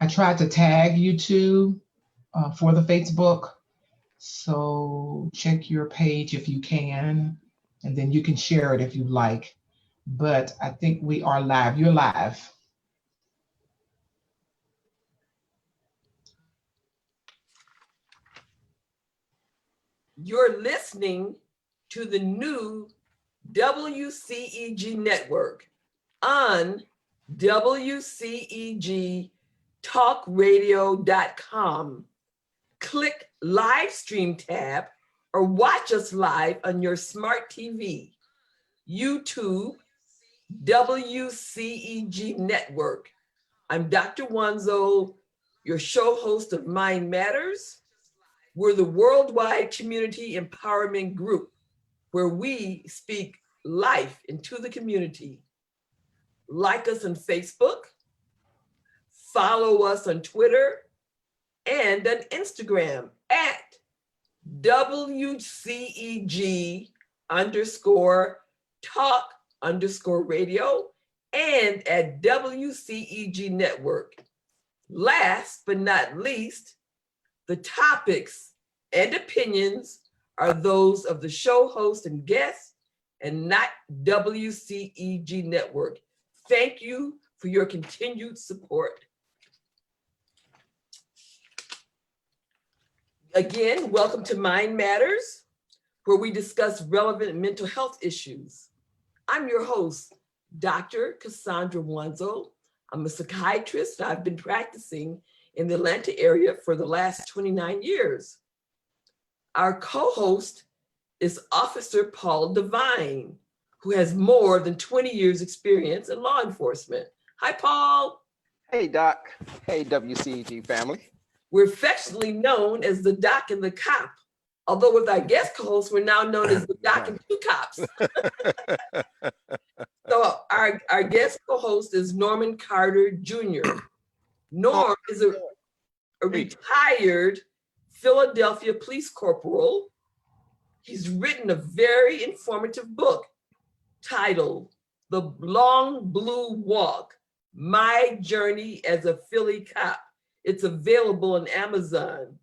tried to tag you two for the Facebook. So check your page if you can, and then you can share it if you like. But I think we are live. You're live. You're listening to the new WCEG Network on WCEG Talk Radio.com. Click live stream tab or watch us live on your smart TV, YouTube, WCEG Network. I'm Dr. Wanzo, your show host of Mind Matters. We're the worldwide community empowerment group where we speak life into the community. Like us on Facebook, follow us on Twitter, and on Instagram at WCEG_talk_radio and at WCEG Network. Last but not least, the topics and opinions are those of the show host and guests and not WCEG Network. Thank you for your continued support. Again, welcome to Mind Matters, where we discuss relevant mental health issues. I'm your host, Dr. Cassandra Wanzo. I'm a psychiatrist. I've been practicing in the Atlanta area for the last 29 years. Our co-host is Officer Paul Devine, who has more than 20 years experience in law enforcement. Hi, Paul. Hey, Doc. Hey, WCEG family. We're affectionately known as the Doc and the Cop, although with our guest co-host, we're now known as the Doc and Two Cops. So our guest co-host is Norman Carter Jr. Norm is a retired Philadelphia police corporal. He's written a very informative book titled The Long Blue Walk, My Journey as a Philly Cop. It's available on Amazon.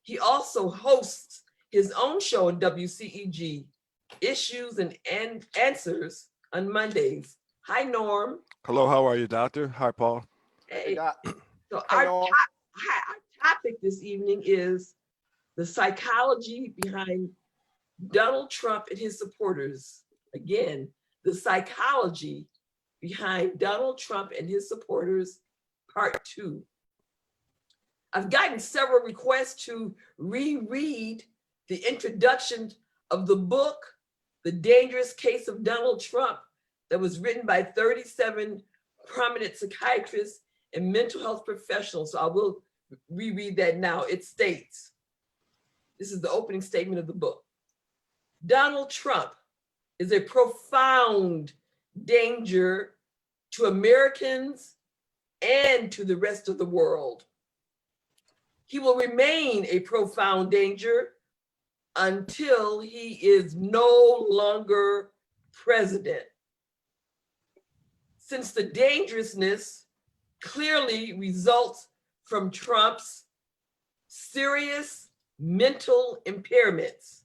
He also hosts his own show on WCEG, Issues and Answers on Mondays. Hi, Norm. Hello, how are you, Doctor? Hi, Paul. Hey. So our topic this evening is the psychology behind Donald Trump and his supporters. Again, the psychology behind Donald Trump and his supporters, part 2. I've gotten several requests to reread the introduction of the book, The Dangerous Case of Donald Trump, that was written by 37 prominent psychiatrists and mental health professionals. So I will reread that now. It states, this is the opening statement of the book. Donald Trump is a profound danger to Americans and to the rest of the world. He will remain a profound danger until he is no longer president. Since the dangerousness clearly results from Trump's serious mental impairments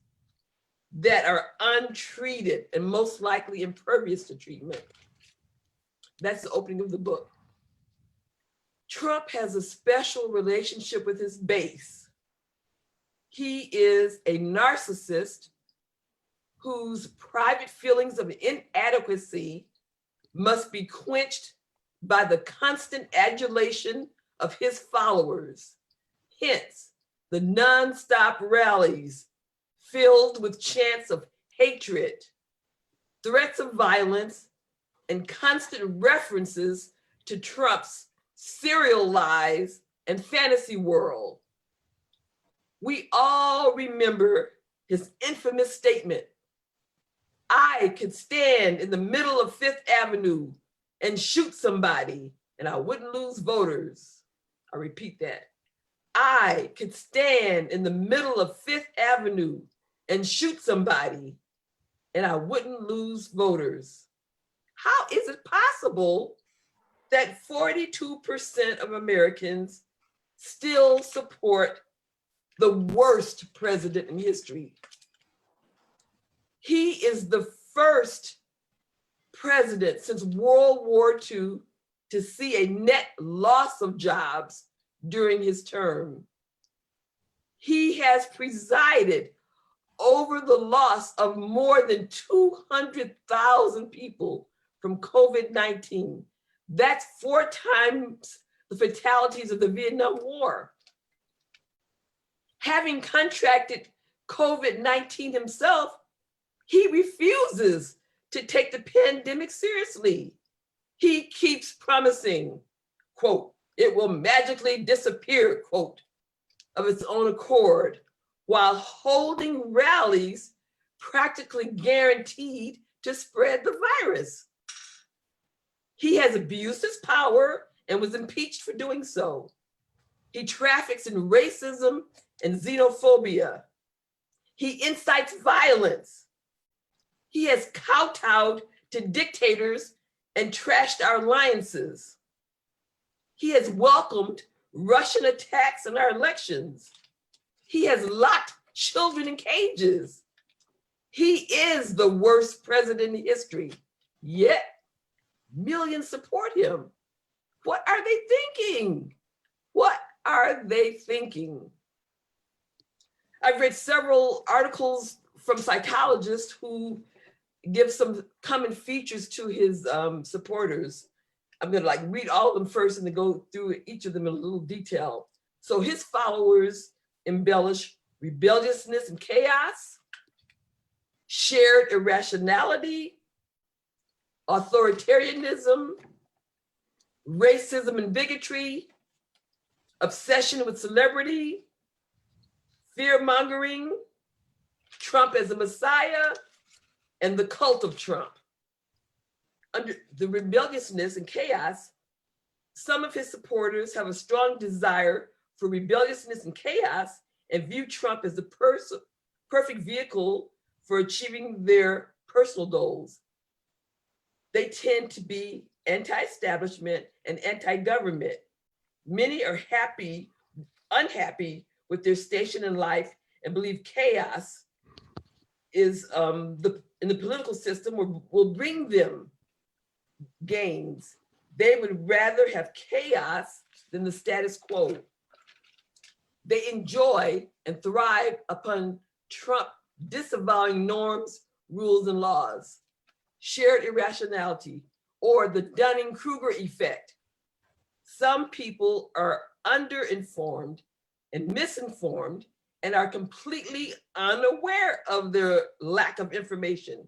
that are untreated and most likely impervious to treatment. That's the opening of the book. Trump has a special relationship with his base. He is a narcissist whose private feelings of inadequacy must be quenched by the constant adulation of his followers. Hence, the nonstop rallies filled with chants of hatred, threats of violence, and constant references to Trump's serial lies and fantasy world. We all remember his infamous statement, "I could stand in the middle of Fifth Avenue and shoot somebody and I wouldn't lose voters." I repeat that. I could stand in the middle of Fifth Avenue and shoot somebody and I wouldn't lose voters. How is it possible that 42% of Americans still support the worst president in history. He is the first president since World War II to see a net loss of jobs during his term. He has presided over the loss of more than 200,000 people from COVID-19. That's 4 times the fatalities of the Vietnam War. Having contracted COVID-19 himself, he refuses to take the pandemic seriously. He keeps promising, quote, it will magically disappear, quote, of its own accord, while holding rallies practically guaranteed to spread the virus. He has abused his power and was impeached for doing so. He traffics in racism and xenophobia. He incites violence. He has kowtowed to dictators and trashed our alliances. He has welcomed Russian attacks on our elections. He has locked children in cages. He is the worst president in history, yet millions support him. What are they thinking? What are they thinking? I've read several articles from psychologists who give some common features to his supporters. I'm gonna read all of them first and then go through each of them in a little detail. So his followers embellish rebelliousness and chaos, shared irrationality, authoritarianism, racism and bigotry, obsession with celebrity, fear-mongering, Trump as a messiah, and the cult of Trump. Under the rebelliousness and chaos, some of his supporters have a strong desire for rebelliousness and chaos and view Trump as the perfect vehicle for achieving their personal goals. They tend to be anti-establishment and anti-government. Many are unhappy with their station in life and believe chaos is in the political system will bring them gains. They would rather have chaos than the status quo. They enjoy and thrive upon Trump disavowing norms, rules, and laws, shared irrationality, or the Dunning-Kruger effect. Some people are underinformed and misinformed and are completely unaware of their lack of information.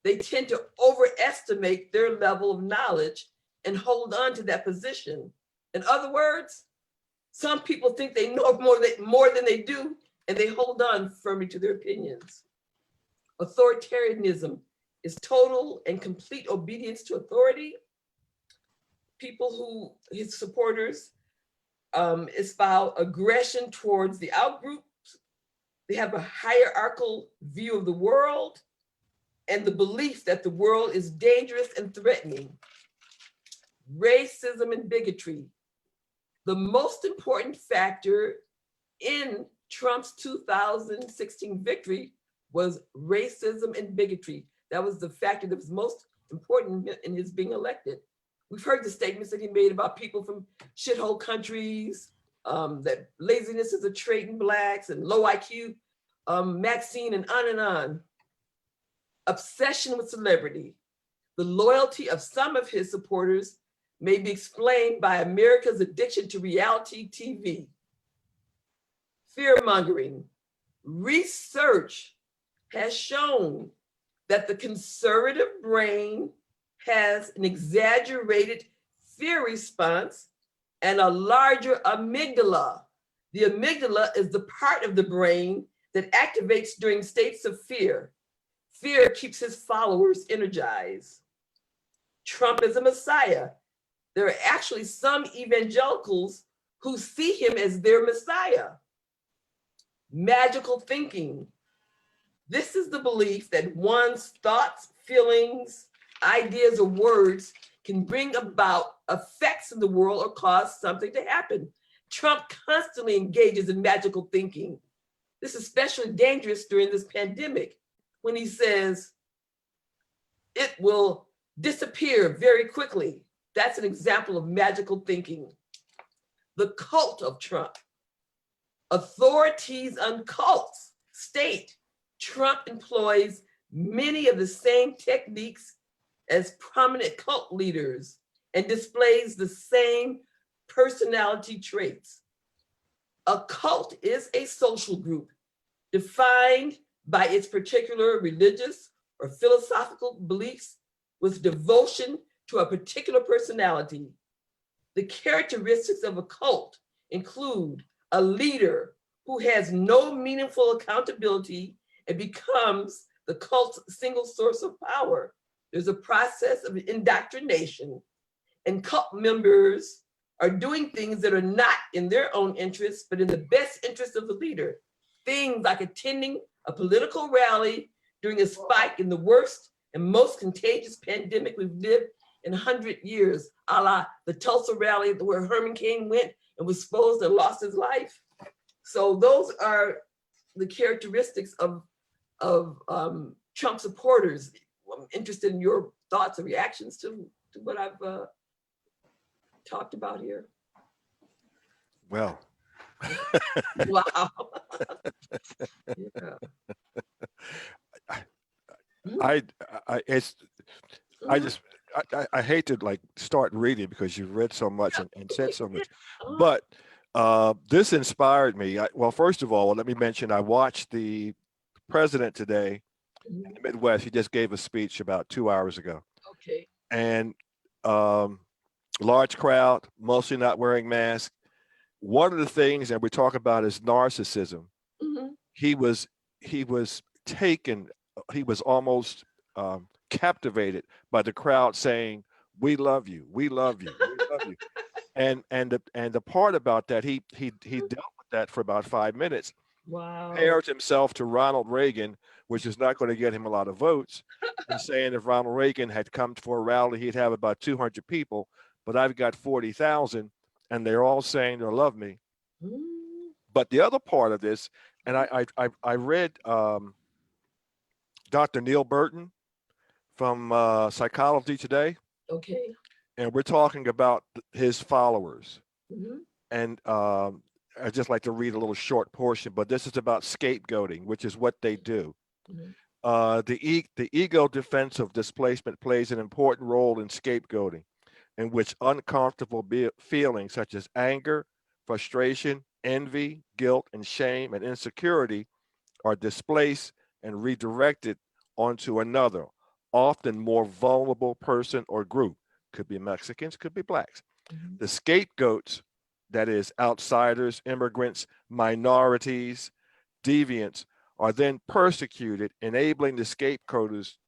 They tend to overestimate their level of knowledge and hold on to that position. In other words, some people think they know more than they do, and they hold on firmly to their opinions. Authoritarianism is total and complete obedience to authority. People who, his supporters, espouse aggression towards the outgroups. They have a hierarchical view of the world and the belief that the world is dangerous and threatening. Racism and bigotry. The most important factor in Trump's 2016 victory was racism and bigotry. That was the factor that was most important in his being elected. We've heard the statements that he made about people from shithole countries, that laziness is a trait in Blacks and low IQ, Maxine, and on and on. Obsession with celebrity. The loyalty of some of his supporters may be explained by America's addiction to reality TV. Fear-mongering. Research has shown that the conservative brain has an exaggerated fear response and a larger amygdala. The amygdala is the part of the brain that activates during states of fear. Fear keeps his followers energized. Trump is a messiah. There are actually some evangelicals who see him as their messiah. Magical thinking. This is the belief that one's thoughts, feelings, ideas, or words can bring about effects in the world or cause something to happen. Trump constantly engages in magical thinking. This is especially dangerous during this pandemic when he says it will disappear very quickly. That's an example of magical thinking. The cult of Trump. Authorities on cults state Trump employs many of the same techniques as prominent cult leaders and displays the same personality traits. A cult is a social group defined by its particular religious or philosophical beliefs with devotion to a particular personality. The characteristics of a cult include a leader who has no meaningful accountability and becomes the cult's single source of power. There's a process of indoctrination, and cult members are doing things that are not in their own interest, but in the best interest of the leader. Things like attending a political rally during a spike in the worst and most contagious pandemic we've lived in 100 years, a la the Tulsa rally where Herman Cain went and was exposed and lost his life. So those are the characteristics of Trump supporters. I'm interested in your thoughts and reactions to what I've talked about here. Well, Wow. Yeah. I hate to like start reading because you've read so much and said so much, but this inspired me. Well, first of all, let me mention I watched the president today in the Midwest. He just gave a speech about 2 hours ago. Okay. And large crowd, mostly not wearing masks. One of the things that we talk about is narcissism. Mm-hmm. He was taken. He was almost captivated by the crowd saying, "We love you, we love you, we love you." And the part about that, he dealt with that for about 5 minutes. Wow. Compared himself to Ronald Reagan, which is not going to get him a lot of votes, and saying if Ronald Reagan had come for a rally, he'd have about 200 people, but I've got 40,000, and they're all saying they love me. Mm. But the other part of this, and I read Dr. Neil Burton from Psychology Today, Okay. and we're talking about his followers. Mm-hmm. And I just like to read a little short portion, but this is about scapegoating, which is what they do. Mm-hmm. The ego defense of displacement plays an important role in scapegoating, in which uncomfortable feelings such as anger, frustration, envy, guilt, and shame and insecurity are displaced and redirected onto another, often more vulnerable person or group. Could be Mexicans, could be blacks. Mm-hmm. The scapegoats, that is outsiders, immigrants, minorities, deviants, are then persecuted, enabling the scapegoaters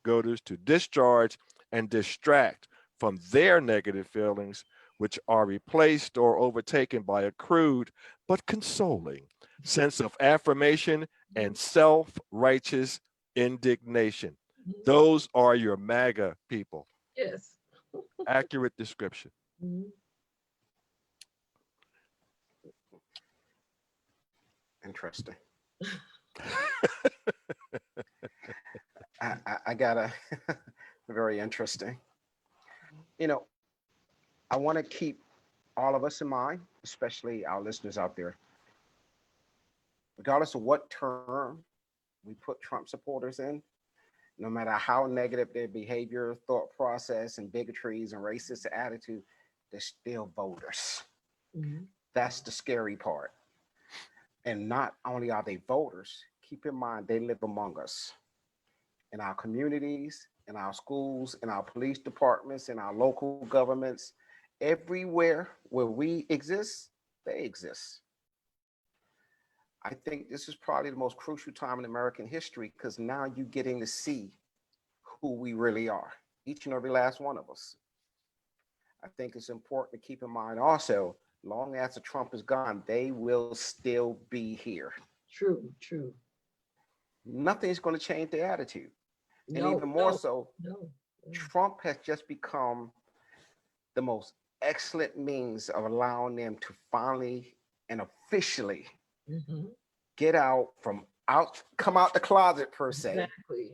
to discharge and distract from their negative feelings, which are replaced or overtaken by a crude but consoling sense of affirmation and self-righteous indignation. Those are your MAGA people. Yes. Accurate description. Mm-hmm. Interesting. I got a very interesting. You know, I want to keep all of us in mind, especially our listeners out there. Regardless of what term we put Trump supporters in, no matter how negative their behavior, thought process, and bigotries and racist attitude, they're still voters. Mm-hmm. That's the scary part. And not only are they voters, keep in mind they live among us. In our communities, in our schools, in our police departments, in our local governments, everywhere where we exist, they exist. I think this is probably the most crucial time in American history because now you're getting to see who we really are, each and every last one of us. I think it's important to keep in mind also, long after Trump is gone, they will still be here. True, true. Nothing's going to change their attitude. And No, even more no, so, no. Trump has just become the most excellent means of allowing them to finally and officially get out come out the closet per se, Exactly.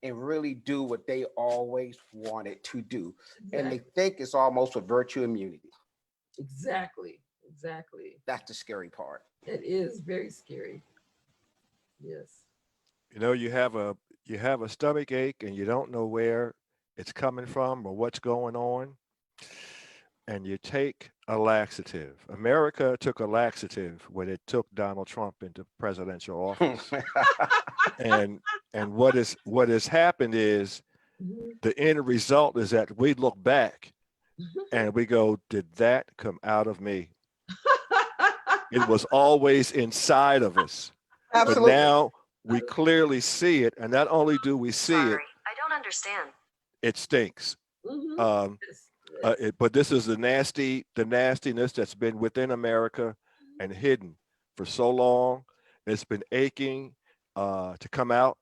and really do what they always wanted to do. And they Exactly. think it's almost a virtue immunity. Exactly. Exactly. That's the scary part. It is very scary. Yes. You know, you have a stomach ache and you don't know where it's coming from or what's going on, and you take a laxative. America took a laxative when it took Donald Trump into presidential office. and what has happened is the end result is that we look back and we go, did that come out of me? It was always inside of us. Absolutely. But now we clearly see it, and not only do we see it, I don't understand. it stinks. Yes. But this is the nastiness that's been within America and hidden for so long. It's been aching to come out.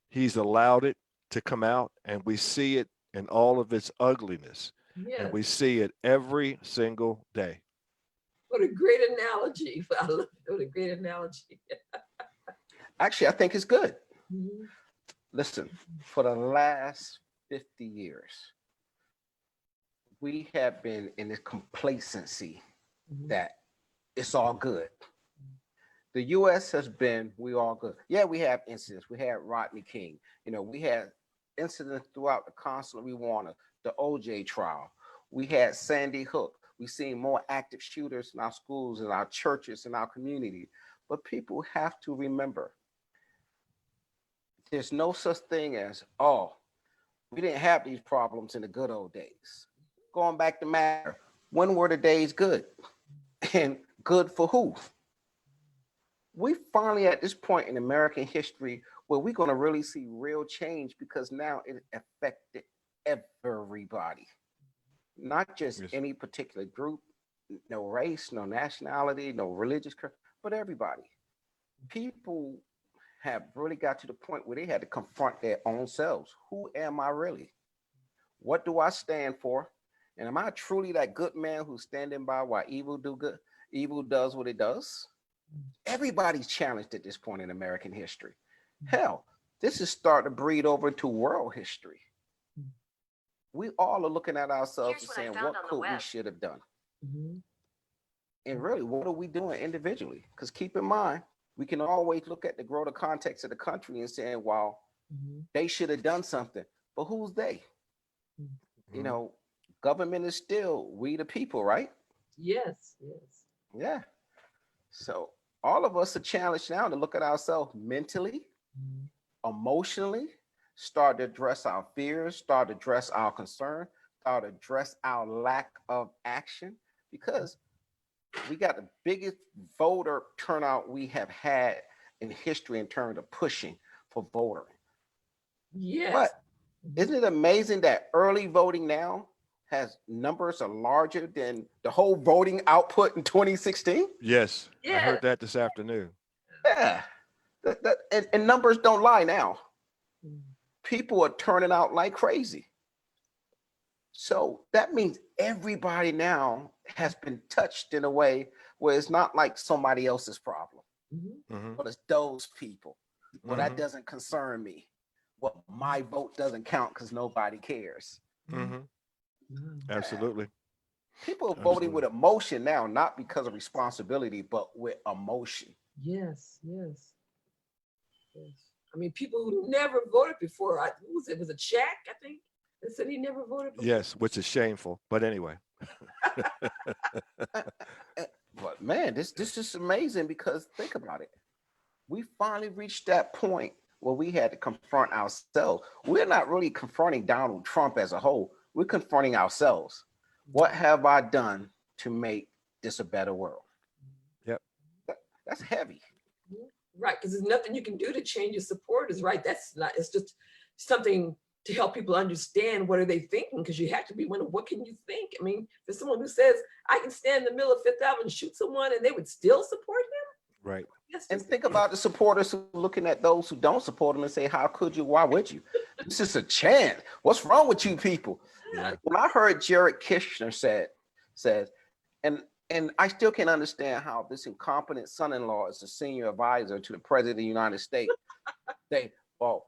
He's allowed it to come out, and we see it in all of its ugliness. Yes. And we see it every single day. What a great analogy. I love it. What a great analogy. Actually, I think it's good. Listen, for the last 50 years, we have been in this complacency that it's all good. The U.S. has been, we all good. Yeah, we have incidents. We had Rodney King. You know, we had incidents throughout the constantly Warner, the OJ trial. We had Sandy Hook. We've seen more active shooters in our schools, in our churches, in our community. But people have to remember, there's no such thing as, oh, we didn't have these problems in the good old days. Going back to matter, when were the days good? And good for who? We finally at this point in American history where we're going to really see real change, because now it affected everybody, not just any particular group, no race, no nationality, no religious, but everybody. People have really got to the point where they had to confront their own selves. Who am I really? What do I stand for? And am I truly that good man who's standing by while evil does what it does? Everybody's challenged at this point in American history. Hell, this is starting to breed over into world history. We all are looking at ourselves and saying, what could we should have done? And really, what are we doing individually? Because keep in mind, we can always look at the broader context of the country and saying, well, they should have done something. But who's they? You know, government is still we the people, right? Yes, yes. Yeah. So all of us are challenged now to look at ourselves mentally, emotionally, start to address our fears, start to address our concern, start to address our lack of action, because we got the biggest voter turnout we have had in history in terms of pushing for voting. Yes. But isn't it amazing that early voting now has numbers are larger than the whole voting output in 2016? Yes, Yeah. I heard that this afternoon. Yeah, and numbers don't lie now. People are turning out like crazy. So that means everybody now has been touched in a way where it's not like somebody else's problem, but it's those people. Well, that doesn't concern me. Well, my vote doesn't count because nobody cares. Absolutely. People are voting with emotion now, not because of responsibility, but with emotion. Yes, yes. Yes. I mean, people who never voted before. Who was it? Was it Shaq, I think? That said he never voted before. Yes, which is shameful. But anyway. But man, this is amazing, because think about it. We finally reached that point where we had to confront ourselves. We're not really confronting Donald Trump as a whole. We're confronting ourselves. What have I done to make this a better world? Yep. That's heavy. Right, because there's nothing you can do to change your supporters, right? That's not, it's just something to help people understand what are they thinking, because you have to be what can you think? I mean, there's someone who says, I can stand in the middle of Fifth Avenue and shoot someone and they would still support him? Right. And think about the supporters who are looking at those who don't support them and say, how could you? Why would you? This is a chance. What's wrong with you people? Yeah. When I heard Jared Kushner said, and I still can't understand how this incompetent son-in-law is a senior advisor to the president of the United States. Well,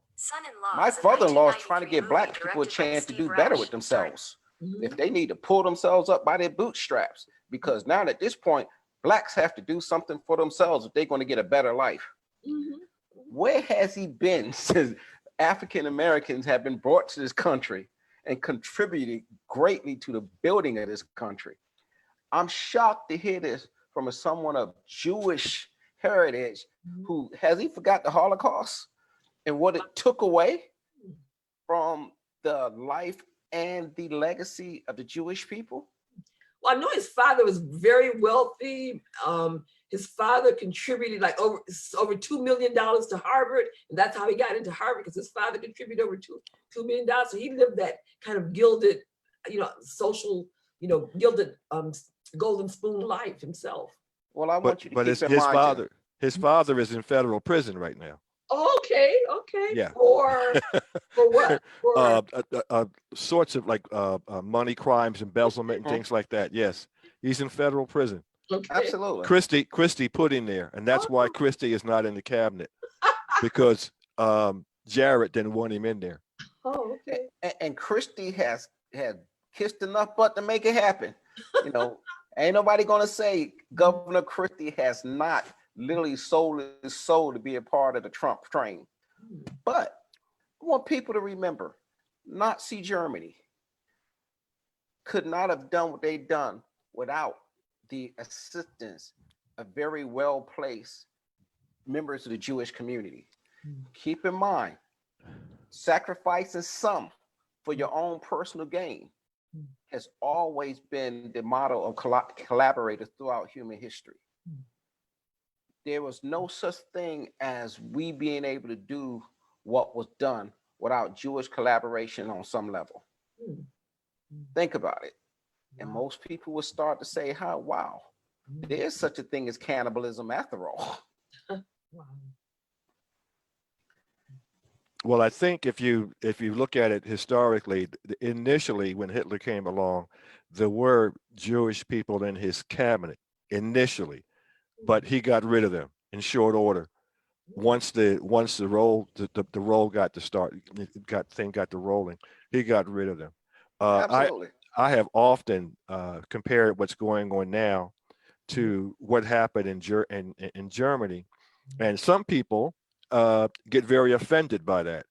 my father-in-law is trying to give black people a chance to do better with themselves. If they need to pull themselves up by their bootstraps, because now at this point, blacks have to do something for themselves if they're going to get a better life. Where has he been since African Americans have been brought to this country and contributed greatly to the building of this country? I'm shocked to hear this from someone of Jewish heritage who has he forgot the Holocaust and what it took away from the life and the legacy of the Jewish people? Well, I know his father was very wealthy. His father contributed like over $2 million to Harvard, and that's how he got into Harvard, because his father contributed over $2 million. So he lived that kind of gilded, social, gilded golden spoon life himself. Well, I want you to But keep in his mind, his father is in federal prison right now. Okay. Yeah. For what? For Sorts of like money crimes, embezzlement, and things like that. Yes, he's in federal prison. okay. absolutely. Christie put him there, and that's why Christie is not in the cabinet, because Jared didn't want him in there. Oh, okay. And Christie had kissed enough butt to make it happen. Ain't nobody gonna say Governor Christie has not literally sold his soul to be a part of the Trump train. But I want people to remember, Nazi Germany could not have done what they done without the assistance of very well-placed members of the Jewish community. Keep in mind, sacrificing some for your own personal gain has always been the motto of collaborators throughout human history. There was no such thing as we being able to do what was done without Jewish collaboration on some level. Think about it. And most people would start to say, wow, there's such a thing as cannibalism after all. Wow. Well, I think if you look at it historically, initially when Hitler came along, there were Jewish people in his cabinet initially, but he got rid of them in short order. Once the roll got to rolling, he got rid of them. Absolutely. I have often compared what's going on now to what happened in Germany, and some people get very offended by that.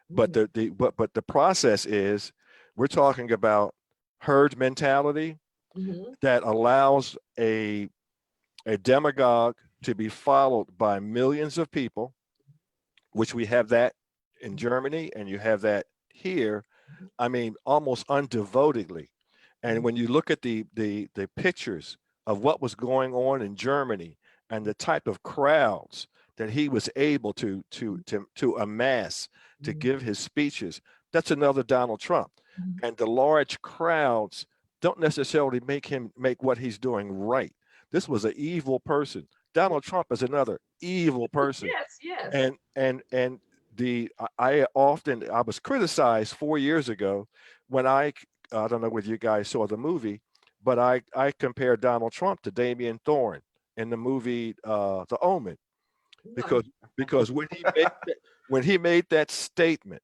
But the process is, we're talking about herd mentality that allows a demagogue to be followed by millions of people, which we have that in Germany and you have that here. I mean, almost undevotedly. And when you look at the pictures of what was going on in Germany and the type of crowds that he was able to amass to give his speeches, that's another Donald Trump. And the large crowds don't necessarily make what he's doing right. This was an evil person. Donald Trump is another evil person. Yes. And I was criticized 4 years ago when I don't know whether you guys saw the movie, but I compared Donald Trump to Damian Thorne in the movie The Omen, because when he made that statement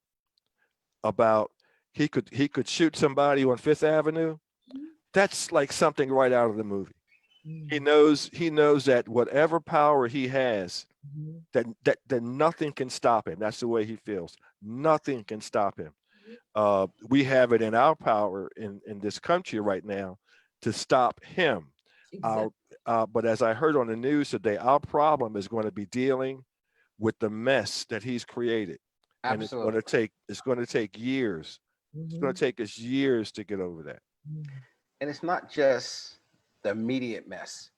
about he could shoot somebody on Fifth Avenue, that's like something right out of the movie. He knows that whatever power he has, that nothing can stop him. That's the way he feels. Nothing can stop him. We have it in our power in this country right now to stop him. Exactly. But as I heard on the news today, our problem is going to be dealing with the mess that he's created. And Absolutely. it's going to take years. It's going to take us years to get over that. And it's not just the immediate mess.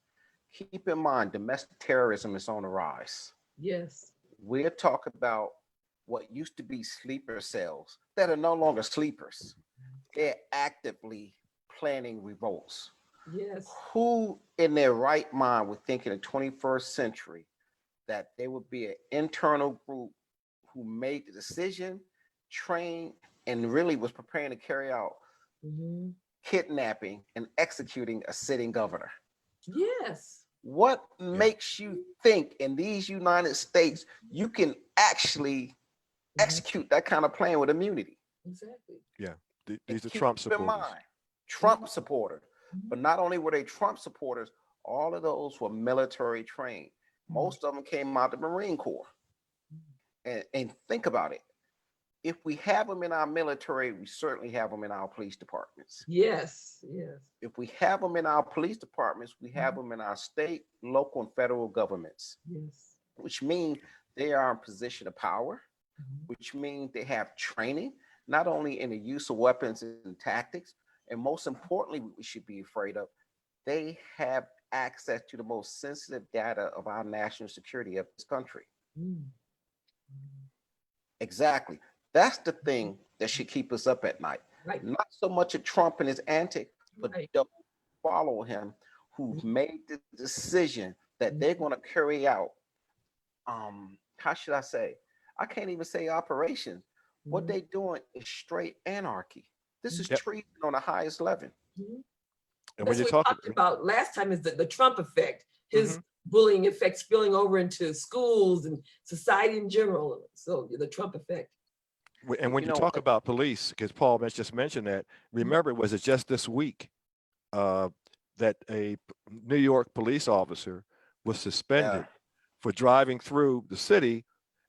Keep in mind, domestic terrorism is on the rise. Yes. We're talking about what used to be sleeper cells that are no longer sleepers. They're actively planning revolts. Yes. Who in their right mind would think in the 21st century that there would be an internal group who made the decision, trained, and really was preparing to carry out Mhm. kidnapping, and executing a sitting governor. Yes. What makes you think in these United States you can actually execute that kind of plan with immunity? Exactly. Yeah. And These are keep Trump in supporters. mind, Trump supporters. Mhm. But not only were they Trump supporters, all of those were military trained. Most of them came out of the Marine Corps. And think about it. If we have them in our military, we certainly have them in our police departments. Yes. Yes. If we have them in our police departments, we have them in our state, local, and federal governments, Yes. which means they are in position of power, Mhm. which means they have training, not only in the use of weapons and tactics, and most importantly, what we should be afraid of, they have access to the most sensitive data of our national security of this country. Mm. Exactly. That's the thing that should keep us up at night. Right. Not so much a Trump and his antics, but Right. don't follow him who've made the decision that they're going to carry out, how should I say? I can't even say operations. What Mhm. they doing is straight anarchy. This is Yep. treason on the highest level. Mhm. And when That's you what we talk, talked about last time is the Trump effect, his Mhm. bullying effect spilling over into schools and society in general. So the Trump effect. and when You you know, talk about police, because Paul just mentioned that, remember, was it just this week uh, that a New York police officer was suspended yeah, for driving through the city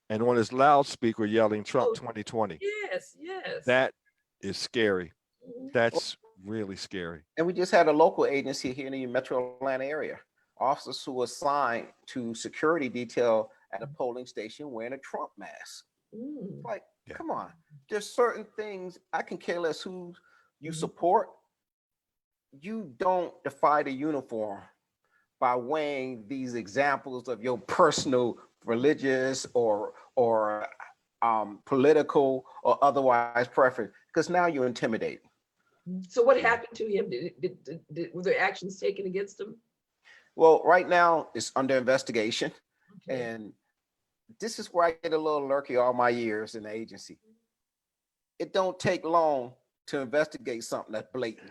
and on his loudspeaker yelling Trump Oh, 2020? yes, yes. That is scary. Mhm. That's really scary. and we just had a local agency here in the Metro Atlanta area. Officers who were assigned to security detail at a polling station wearing a Trump mask. Mm. Like, Yeah. come on. There's certain things I can care less who you Mhm. support. You don't defy the uniform by weighing these examples of your personal, religious, or political or otherwise preference, because now you're intimidating. So what Yeah. happened to him? Were there actions taken against him? Well, right now it's under investigation, Okay. and this is where I get a little lurky all my years in the agency. It don't take long to investigate something that's blatant.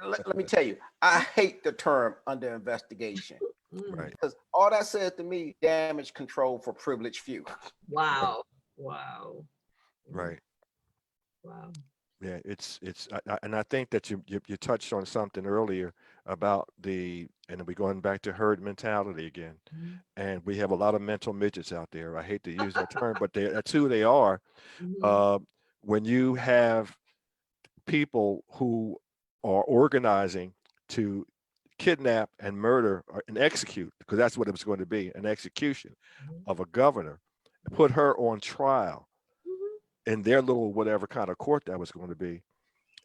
Let me tell you, I hate the term under investigation, Mm. Right. because all that says to me, damage control for privileged few. Wow. Wow. Right. Wow. Yeah, and I think that you touched on something earlier about and we're going back to herd mentality again. Mhm. And we have a lot of mental midgets out there. I hate to use that term, but that's who they are. Mhm. When you have people who are organizing to kidnap and murder and execute, because that's what it was going to be, an execution Mhm. of a governor, put her on trial Mhm. in their little whatever kind of court that was going to be.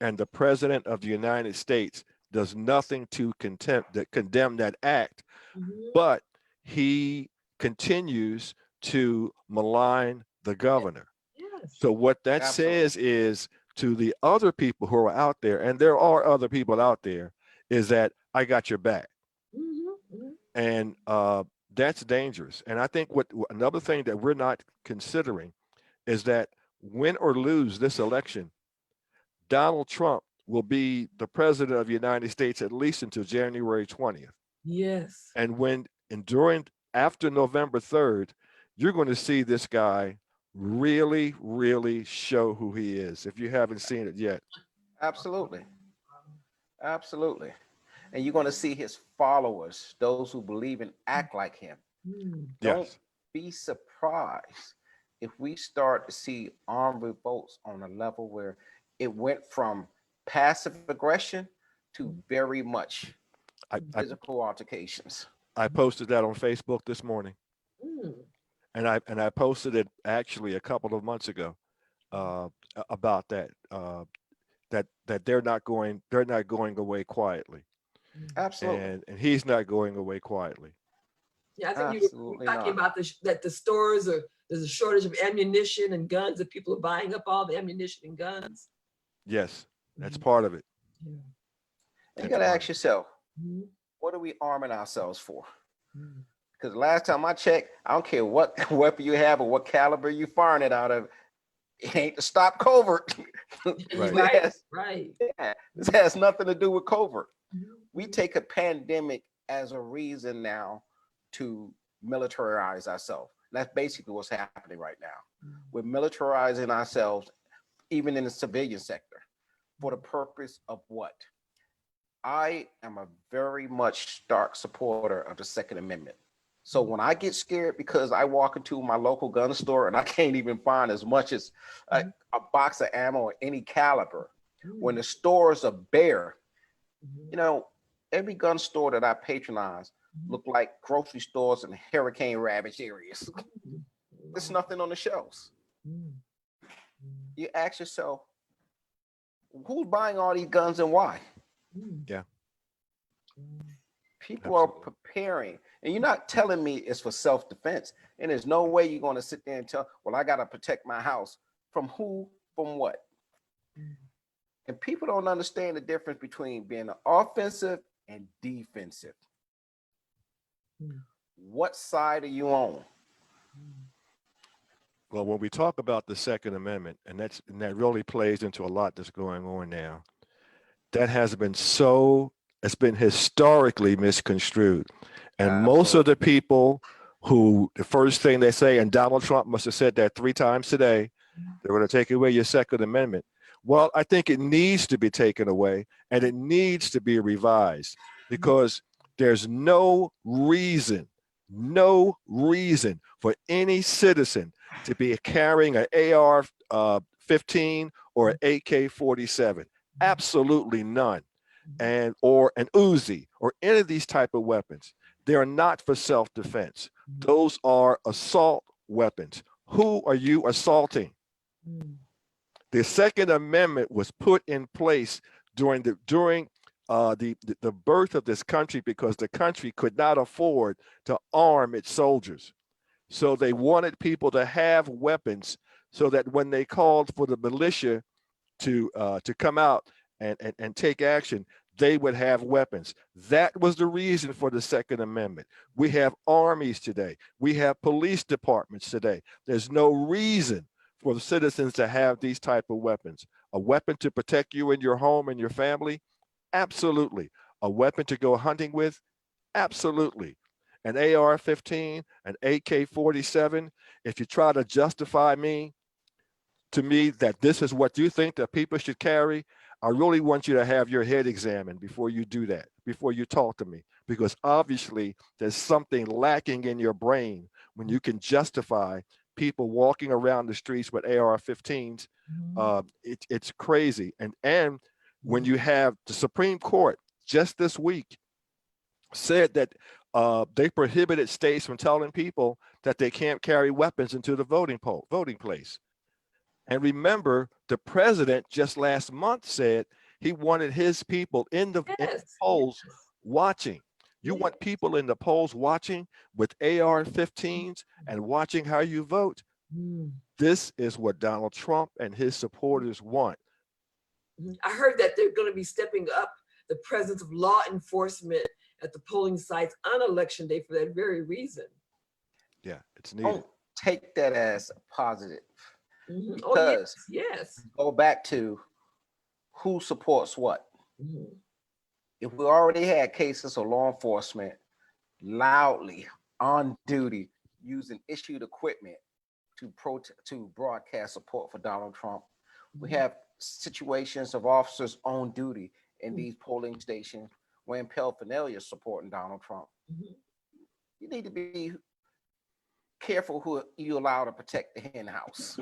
And the president of the United States does nothing to condemn that act, Mhm. but he continues to malign the governor. Yes. So what that Absolutely. says is to the other people who are out there, and there are other people out there, is that I got your back. Mhm. Mhm. And that's dangerous. And I think another thing that we're not considering is that win or lose this election, Donald Trump will be the president of the United States at least until January 20th. Yes. And after November 3rd, you're going to see this guy really, really show who he is if you haven't seen it yet. Absolutely. Absolutely. And you're going to see his followers, those who believe and act like him. Mm. Don't Yes. be surprised if we start to see armed revolts on a level where it went from passive aggression to very much I, I, physical altercations. I posted that on Facebook this morning. Mm. And I posted it actually a couple of months ago about that. That they're not going away quietly, Absolutely. and he's not going away quietly. Yeah, I think you were Absolutely talking not. about that the stores there's a shortage of ammunition and guns, that people are buying up all the ammunition and guns. Yes, that's Mhm. part of it. Yeah. And you That's got to part ask of it. yourself, Mhm. what are we arming ourselves for? Mhm. Because last time I checked, I don't care what weapon you have or what caliber you're firing it out of, It ain't to stop covert. Right. Right. This has nothing to do with covert. Mm-hmm. We take a pandemic as a reason now to militarize ourselves. That's basically what's happening right now. We're militarizing ourselves, even in the civilian sector, for the purpose of what? I am a very much stark supporter of the Second Amendment. So when I get scared because I walk into my local gun store and I can't even find as much as a box of ammo of any caliber, when the stores are bare, you know, every gun store that I patronize look like grocery stores in hurricane ravaged areas. There's nothing on the shelves. You ask yourself, who's buying all these guns and why? Yeah. People are preparing, and you're not telling me it's for self-defense. And there's no way you're going to sit there and tell, well, I got to protect my house from who, from what? And people don't understand the difference between being offensive and defensive. What side are you on? Well, when we talk about the Second Amendment, and that really plays into a lot that's going on now, that has been it's been historically misconstrued. And most of the people who, the first thing they say, and Donald Trump must have said that 3 times today, they're going to take away your Second Amendment. Well, I think it needs to be taken away and it needs to be revised because there's no reason for any citizen to be carrying an AR-15 or an AK-47. Absolutely none. Or an Uzi or any of these type of weapons. They are not for self-defense. Those are assault weapons. Who are you assaulting? The Second Amendment was put in place during the birth of this country because the country could not afford to arm its soldiers. So they wanted people to have weapons so that when they called for the militia to come out and take action, they would have weapons. That was the reason for the Second Amendment. We have armies today. We have police departments today. There's no reason for the citizens to have these type of weapons. A weapon to protect you and your home and your family? Absolutely. A weapon to go hunting with? Absolutely. An AR-15, an AK-47, if you try to justify to me that this is what you think that people should carry, I really want you to have your head examined before you do that, before you talk to me, because obviously there's something lacking in your brain when you can justify people walking around the streets with AR-15s. It's crazy. And when you have the Supreme Court just this week said that they prohibited states from telling people that they can't carry weapons into the voting place. And remember, the president just last month said he wanted his people in the polls watching. You want people in the polls watching with AR-15s and watching how you vote. This is what Donald Trump and his supporters want. I heard that they're going to be stepping up the presence of law enforcement at the polling sites on election day for that very reason. Yeah, it's needed. Don't take that as a positive. Because Oh, yes. Go back to who supports what. If we already had cases of law enforcement loudly on duty using issued equipment to broadcast support for Donald Trump, we have situations of officers on duty in these polling stations when paraphernalia is supporting Donald Trump. You need to be careful who you allow to protect the hen house.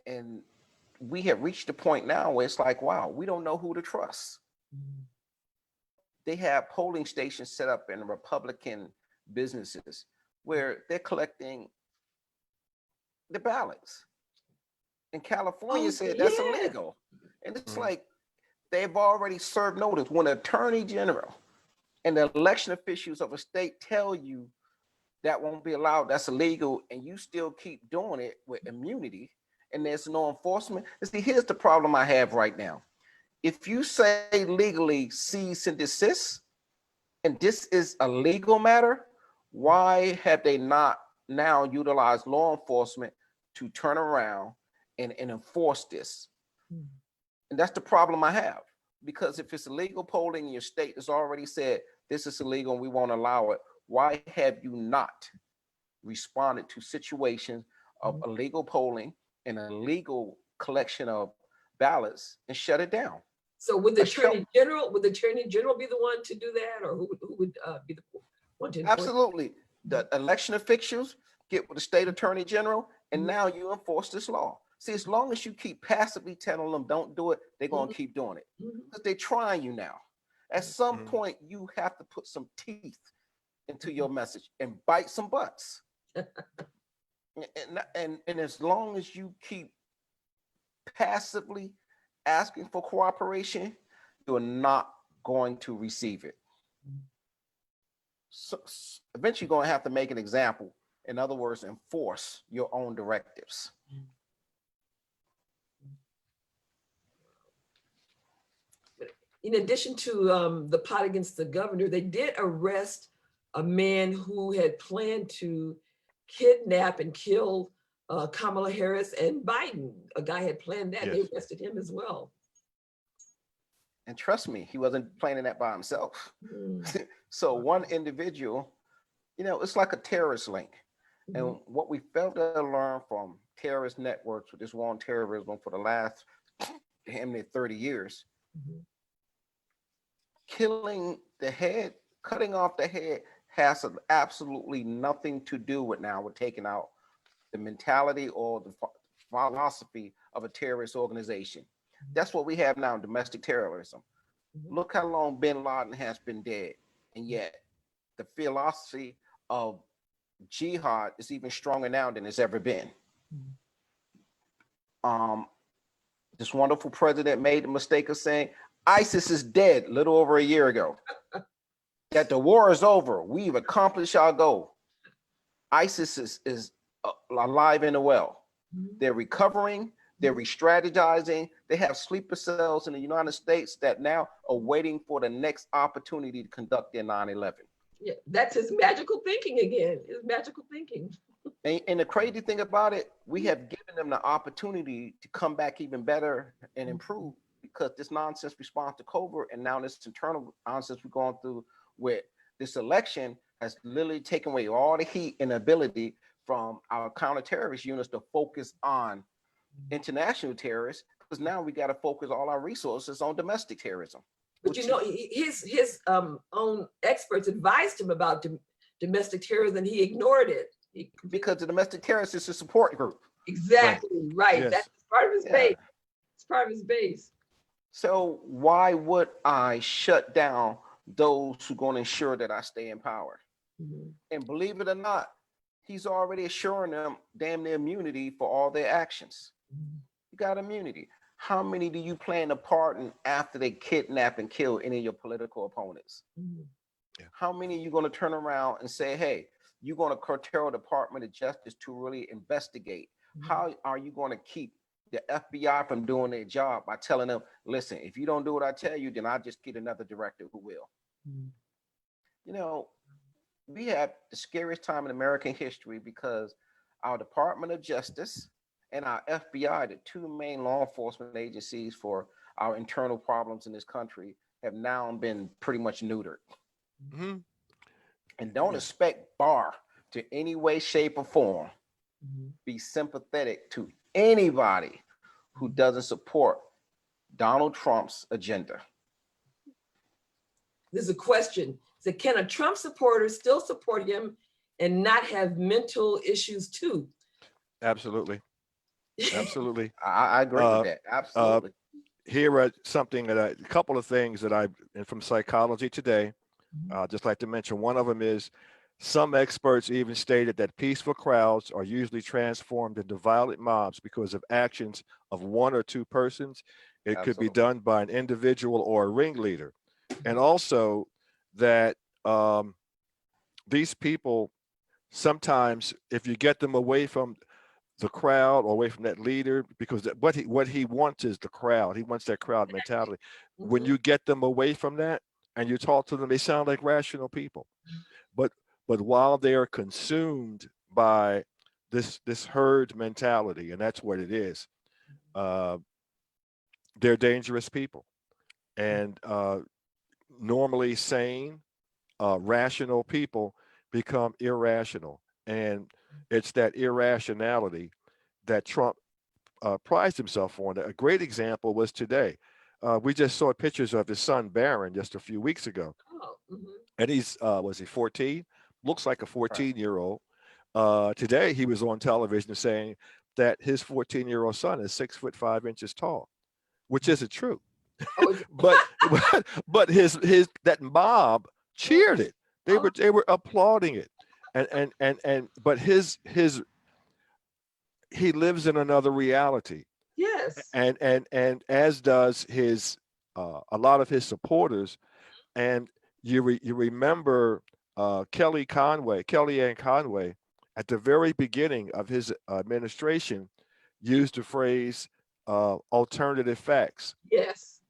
and we have reached a point now where it's like, wow, we don't know who to trust. They have polling stations set up in Republican businesses where they're collecting the ballots. And California said that's illegal. And it's like, they've already served notice. When the attorney general and the election officials of a state tell you that won't be allowed, that's illegal, and you still keep doing it with immunity and there's no enforcement. And see, here's the problem I have right now. If you say legally cease and desist, and this is a legal matter, why have they not now utilized law enforcement to turn around and enforce this. Mhm. And that's the problem I have. Because if it's illegal polling in your state has already said this is illegal and we won't allow it, why have you not responded to situations of illegal polling and illegal collection of ballots and shut it down? So would the Let's show- Attorney General, be the one to do that, or who would be the one to enforce? Absolutely. The election officials get with the state attorney general, and Mhm. now you enforce this law. See, as long as you keep passively telling them don't do it, they're going to keep doing it Mhm. because they're trying you now. At some Mhm. point, you have to put some teeth into your message and bite some butts. And as long as you keep passively asking for cooperation, you're not going to receive it. So eventually, you're going to have to make an example. In other words, enforce your own directives. In addition to the plot against the governor, they did arrest a man who had planned to kidnap and kill Kamala Harris and Biden. A guy had planned that. They Yes. arrested him as well. And trust me, he wasn't planning that by himself. Mm. So one individual, it's like a terrorist link. Mhm. And what we failed to learn from terrorist networks with this war on terrorism for the last damn near 30 years, Mhm. killing the head, cutting off the head has absolutely nothing to do with taking out the mentality or the philosophy of a terrorist organization. That's what we have now in domestic terrorism. Mhm. Look how long bin Laden has been dead, and yet the philosophy of jihad is even stronger now than it's ever been. This wonderful president made the mistake of saying ISIS is dead a little over a year ago. That the war is over. We've accomplished our goal. ISIS is alive and well. They're recovering. They're re-strategizing. They have sleeper cells in the United States that now are waiting for the next opportunity to conduct their 9/11. Yeah, that's his magical thinking again. His magical thinking. And the crazy thing about it, we have given them the opportunity to come back even better and improve, because this nonsense response to COVID and now this internal nonsense we're going through with this election has literally taken away all the heat and ability from our counterterrorist units to focus on international terrorists, because now we got to focus all our resources on domestic terrorism. But his own experts advised him about domestic terrorism, and he ignored it. Because the domestic terrorist is a support group. Exactly right. Yes. That's part of his Yeah. base. It's part of his base. So why would I shut down those who are going to ensure that I stay in power? Mhm. And believe it or not, he's already assuring them damn near immunity for all their actions. You got immunity. How many do you plan to pardon after they kidnap and kill any of your political opponents? Mhm. Yeah. How many are you going to turn around and say, hey, you're going to curtail the Department of Justice to really investigate? How are you going to keep the FBI from doing their job by telling them, listen, if you don't do what I tell you, then I'll just get another director who will? We have the scariest time in American history because our Department of Justice and our FBI, the two main law enforcement agencies for our internal problems in this country, have now been pretty much neutered. Mhm. And don't Yes. expect Barr to any way, shape, or form be sympathetic to anybody who doesn't support Donald Trump's agenda. There's a question. So can a Trump supporter still support him and not have mental issues too? Absolutely. Absolutely. I agree with that. Absolutely. Here are something that a couple of things that and from Psychology Today. I'd just like to mention one of them is some experts even stated that peaceful crowds are usually transformed into violent mobs because of actions of one or two persons. It could be Absolutely. done by an individual or a ringleader. And also that these people, sometimes if you get them away from the crowd or away from that leader, because what he wants is the crowd. He wants that crowd mentality. When you get them away from that and you talk to them, they sound like rational people. But while they are consumed by this herd mentality, and that's what it is. They're dangerous people, and normally sane, rational people become irrational, and it's that irrationality that Trump prized himself on. A great example was today. We just saw pictures of his son Barron just a few weeks ago, Oh, and he's was he 14? Looks like a Right. 14-year-old. Today he was on television saying that his 14-year-old son is 6'5" tall, which isn't true. oh, But but his that mob cheered it. They were applauding it, and but his he lives in another reality, yes. and as does his a lot of his supporters. And you remember Kellyanne Conway, at the very beginning of his administration, used the phrase alternative facts. Yes.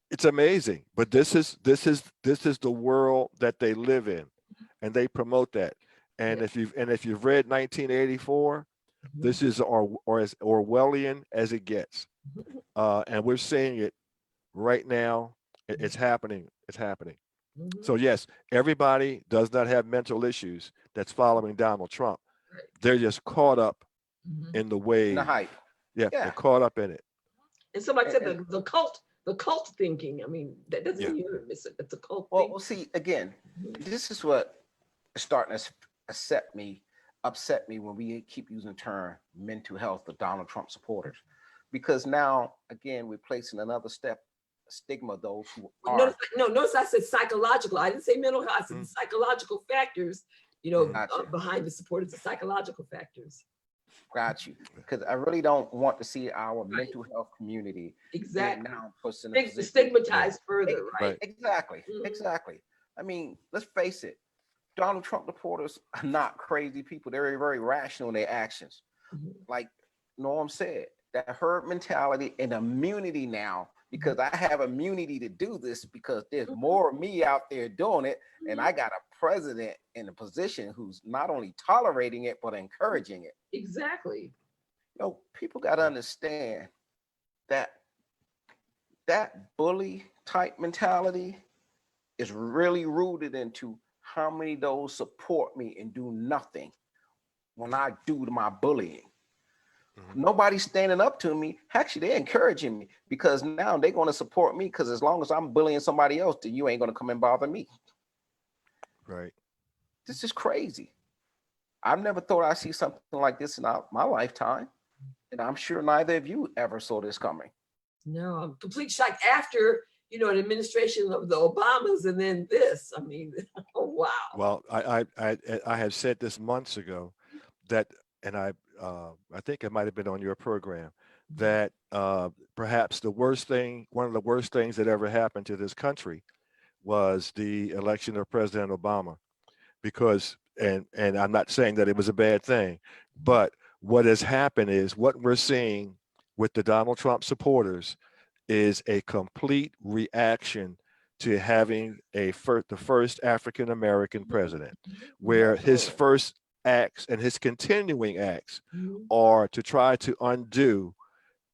It's amazing, but this is the world that they live in, and they promote that. And Yeah. if you've read 1984, this is or as Orwellian as it gets, and we're seeing it right now. It's happening. It's happening. Mhm. So yes, everybody does not have mental issues that's following Donald Trump. Right. They're just caught up Mhm. in the And the wave. hype. Yeah, Yeah. they're caught up in it. And somebody And, said and the cult thinking. I mean, that doesn't Yeah. mean you're missing. It's a cult well, thinking. see, again, Mhm. this is what is starting to upset me when we keep using the term mental health of Donald Trump supporters, because now again we're placing another stigma of those who are. Notice I said psychological. I didn't say mental health. I said Mhm. psychological factors, Mhm. Gotcha. behind the supporters, the psychological factors. Got you. Because I really don't want to see our Right. mental health community being Exactly. now pushed in a position. Stigmatized further, right? Exactly. Mhm. Exactly. I mean, let's face it. Donald Trump supporters are not crazy people. They're very rational in their actions. Mhm. Like Norm said, that herd mentality and immunity now, because I have immunity to do this because there's more of me out there doing it. And I got a president in a position who's not only tolerating it, but encouraging it. Exactly. You know, people got to understand that that bully type mentality is really rooted into how many of those support me and do nothing when I do my bullying. Mhm. Nobody's standing up to me. Actually, they're encouraging me because now they're going to support me, because as long as I'm bullying somebody else, then you ain't going to come and bother me. Right. This is crazy. I've never thought I'd see something like this in my lifetime. And I'm sure neither of you ever saw this coming. No, I'm complete shock after, an administration of the Obamas and then this. I mean, oh, wow. Well, I have said this months ago that, and I think it might have been on your program, that perhaps one of the worst things that ever happened to this country was the election of President Obama, because and I'm not saying that it was a bad thing, but what has happened is what we're seeing with the Donald Trump supporters is a complete reaction to having the first African American president, where his Absolutely. first acts and his continuing acts Mhm. are to try to undo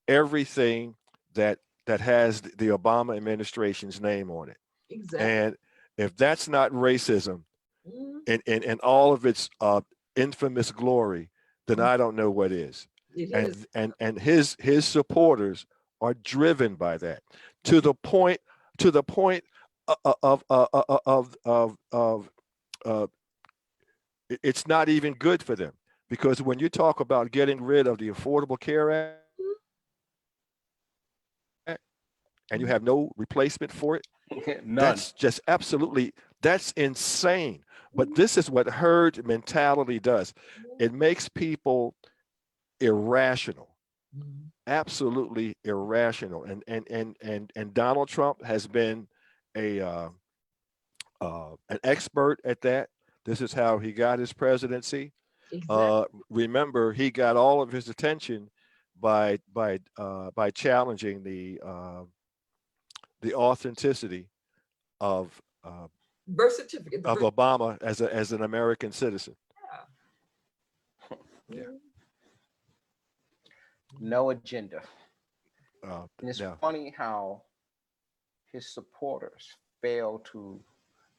everything that has the Obama administration's name on it. Exactly. And if that's not racism Mhm. in all of its infamous glory, then I don't know what is. It is. And his supporters are driven by that to the point of it's not even good for them, because when you talk about getting rid of the Affordable Care Act and you have no replacement for it, None. that's just that's insane. But this is what herd mentality does. It makes people irrational, Mhm. absolutely irrational. And Donald Trump has been a an expert at that. This is how he got his presidency. Exactly. Remember, he got all of his attention by challenging the authenticity of uh, Birth certificate. of Obama as an American citizen. Yeah. No agenda. And it's yeah. funny how his supporters fail to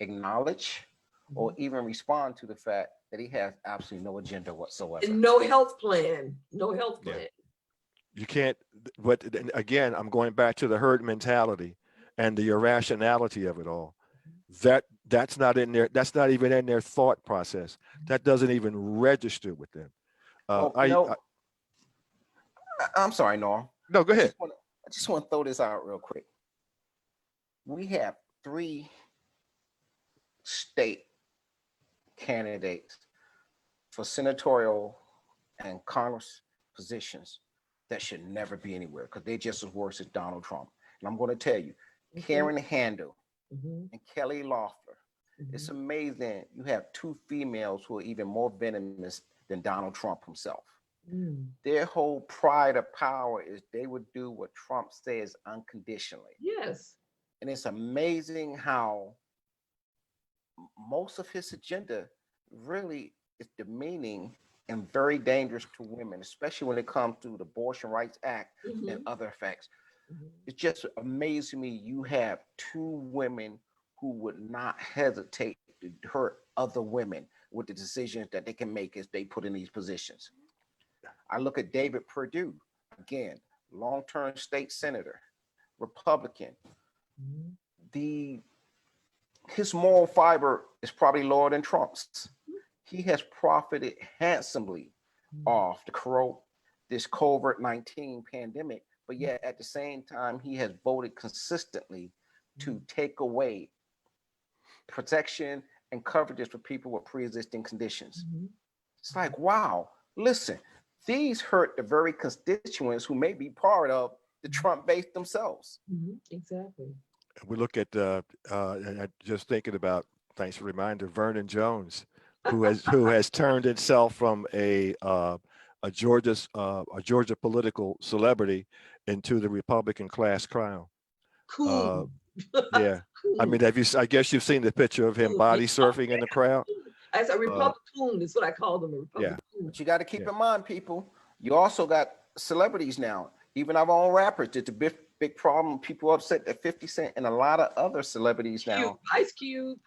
acknowledge or even respond to the fact that he has absolutely no agenda whatsoever. And no health plan. No health Yeah. plan. You can't, but again, I'm going back to the herd mentality and the irrationality of it all. That's not in there. That's not even in their thought process. That doesn't even register with them. I'm sorry, Norm. No, go ahead. I just want to throw this out real quick. We have 3 state candidates for senatorial and Congress positions that should never be anywhere because they're just as worse as Donald Trump. And I'm going to tell you, Karen Handel and Kelly Loeffler, it's amazing you have 2 females who are even more venomous than Donald Trump himself. Their whole pride of power is they would do what Trump says unconditionally. Yes. And it's amazing how most of his agenda really is demeaning and very dangerous to women, especially when it comes to the Abortion Rights Act and other effects. It's just amazing to me you have 2 women who would not hesitate to hurt other women with the decisions that they can make as they put in these positions. I look at David Perdue, again, long-term state senator, Republican. His moral fiber is probably lower than Trump's. He has profited handsomely off this COVID-19 pandemic, but yet at the same time, he has voted consistently to take away protection and coverages for people with pre-existing conditions. It's like, wow, listen, these hurt the very constituents who may be part of the Trump base themselves. Exactly. We look at and just thinking about, thanks for the reminder, Vernon Jones, who has turned himself from a Georgia political celebrity into the Republican class clown. Cool. Yeah. I mean, I guess you've seen the picture of him body surfing in the crowd. As a Republican, is what I call them, a Republican. But you got to keep in mind, people, you also got celebrities now. Even our own rappers, it's a big problem. People upset that 50 Cent and a lot of other celebrities now. Ice Cube.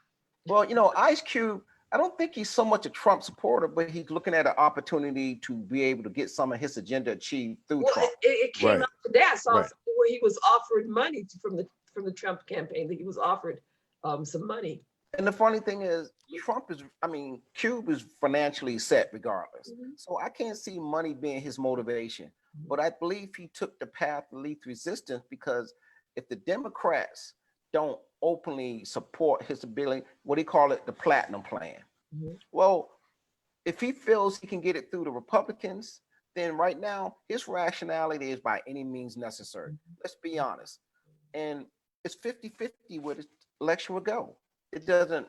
Well, Ice Cube, I don't think he's so much a Trump supporter, but he's looking at an opportunity to be able to get some of his agenda achieved through Trump. It came out today. I saw something where he was offered money from the Trump campaign, that he was offered some money. And the funny thing is, Cube is financially set regardless. So I can't see money being his motivation. But I believe he took the path of least resistance because if the Democrats don't openly support his ability, what do you call it, the platinum plan? Well, if he feels he can get it through the Republicans, then right now his rationality is by any means necessary. Let's be honest. And it's 50-50 where the election will go. It doesn't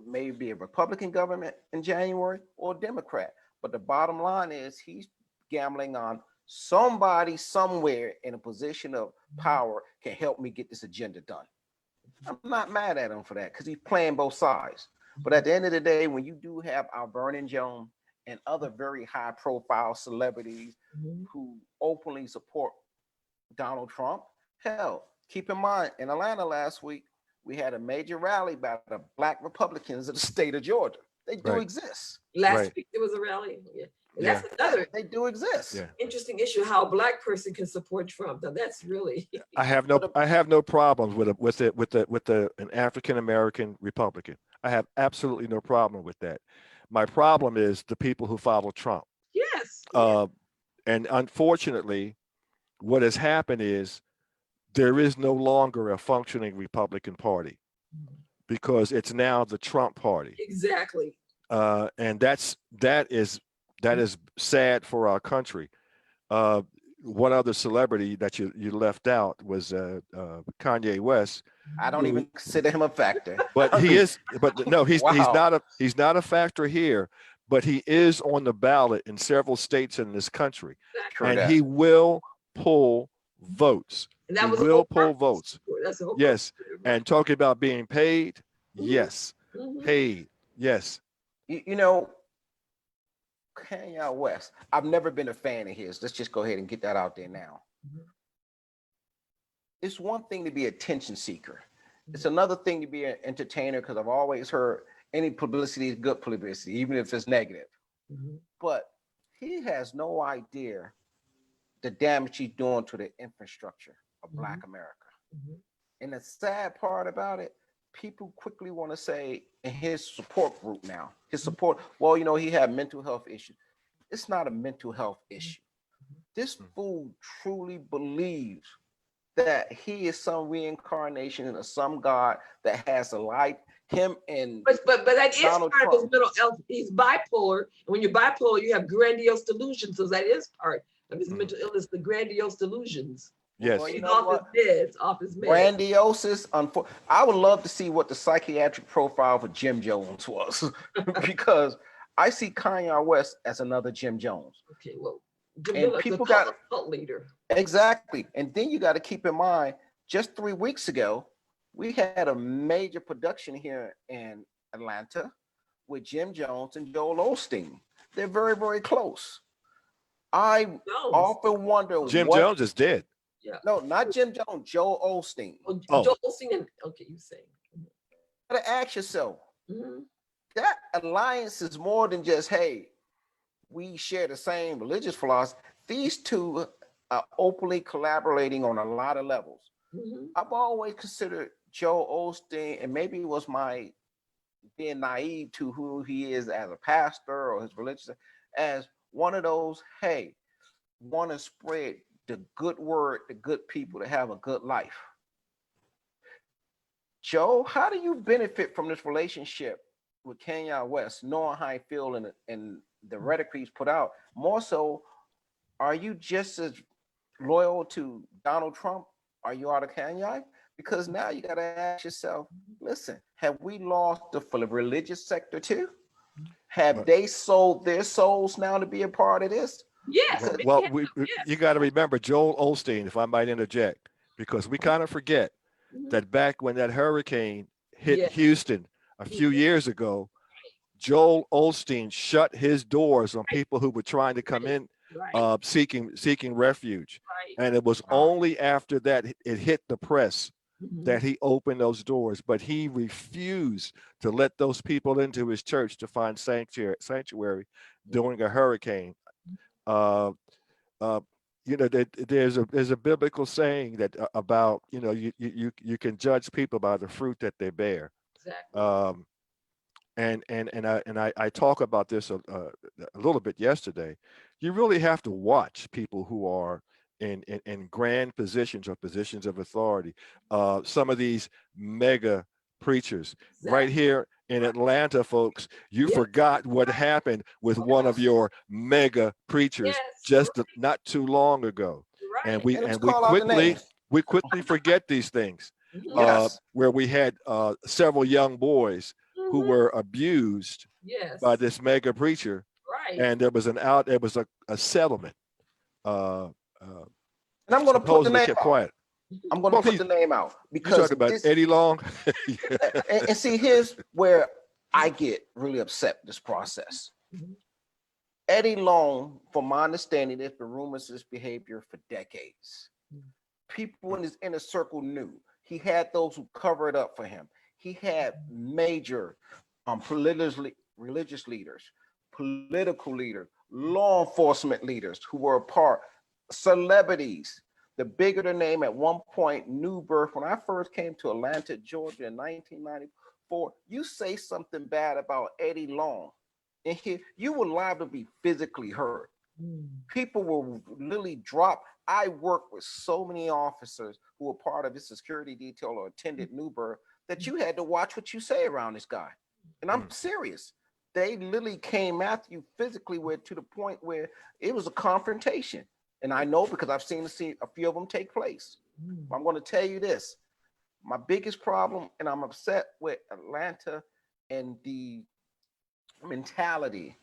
maybe be a Republican government in January or a Democrat, but the bottom line is he's gambling on somebody somewhere in a position of power can help me get this agenda done. I'm not mad at him for that because he's playing both sides. But at the end of the day, when you do have our Vernon Jones and other very high profile celebrities who openly support Donald Trump, hell, keep in mind, in Atlanta last week, we had a major rally by the Black Republicans of the state of Georgia. They do exist. Last week there was a rally. That's another. They do exist. Interesting issue, how a Black person can support Trump. Now that's really. I have no problems with an African American Republican. I have absolutely no problem with that. My problem is the people who follow Trump. Yes. And unfortunately, what has happened is there is no longer a functioning Republican Party because it's now the Trump Party. Exactly. And that is sad for our country. One other celebrity that you left out was Kanye West. I don't even consider him a factor. But he is. But no, he's not a factor here. But he is on the ballot in several states in this country, and he will pull votes. And that he was will pull votes. That's the whole yes, and talking about being paid. Yes, paid. Yes. You know, Kanye West, I've never been a fan of his. Let's just go ahead and get that out there now. It's one thing to be an attention seeker. It's another thing to be an entertainer, because I've always heard any publicity is good publicity, even if it's negative. But he has no idea the damage he's doing to the infrastructure of Black America. And the sad part about it, people quickly want to say in his support group now, his support, well, you know, he had mental health issues. It's not a mental health issue. This fool truly believes that he is some reincarnation of some God that has a life. Him and but that is Donald part of his Trump. mental health. He's bipolar. And when you're bipolar, you have grandiose delusions. So that is part of his mental illness, the grandiose delusions. Yes. Well, you He's know off what? his meds, off his meds. Grandiosis. I would love to see what the psychiatric profile for Jim Jones was, because I see Kanye West as another Jim Jones. Okay, well, And people got cult leader. exactly. And then you got to keep in mind, just 3 weeks ago, we had a major production here in Atlanta with Jim Jones and Joel Osteen. They're very, very close. I often wonder Jim what, Jones is dead. Yeah. No, not Jim Jones, Joel Osteen. Oh. Joel Osteen and, okay, you saying. You gotta ask yourself, that alliance is more than just, hey, we share the same religious philosophy. These two are openly collaborating on a lot of levels. I've always considered Joel Osteen, and maybe it was my being naive to who he is as a pastor or his religious, as one of those, hey, want to spread the good word, the good people to have a good life. Joe, how do you benefit from this relationship with Kanye West, knowing how I feel and the rhetoric he's put out? More so, are you just as loyal to Donald Trump? Are you out of Kanye? Because now you got to ask yourself, listen, have we lost the religious sector too? Have they sold their souls now to be a part of this? Yes. Well, you got to remember Joel Osteen, if I might interject, because we kind of forget that back when that hurricane hit Houston a few years ago, Joel Osteen shut his doors on people who were trying to come in seeking refuge. And it was only after that it hit the press that he opened those doors, but he refused to let those people into his church to find sanctuary during a hurricane. You know, there's a biblical saying that about, you know, you can judge people by the fruit that they bear. Exactly. And I talk about this a little bit yesterday. You really have to watch people who are in grand positions or positions of authority. Some of these mega preachers right here in Atlanta, folks, you forgot what happened with one of your mega preachers just not too long ago. And we quickly forget these things. Where we had several young boys who were abused by this mega preacher, and there was a settlement. And I'm going to put the name kept out. quiet. I'm going to put the name out because you talking about Eddie Long. and see, here's where I get really upset with this process. Eddie Long, from my understanding, there's been rumors of this behavior for decades. People in his inner circle knew. He had those who covered up for him. He had major religious leaders, political leaders, law enforcement leaders who were a part, celebrities. The bigger the name, at one point, New Birth, when I first came to Atlanta, Georgia in 1994, you say something bad about Eddie Long, and here you were liable to be physically hurt. People will literally drop. I worked with so many officers who were part of his security detail or attended New Birth that you had to watch what you say around this guy. And I'm serious. They literally came after you physically, to the point where it was a confrontation. And I know because I've seen a few of them take place. I'm going to tell you this. My biggest problem, and I'm upset with Atlanta and the mentality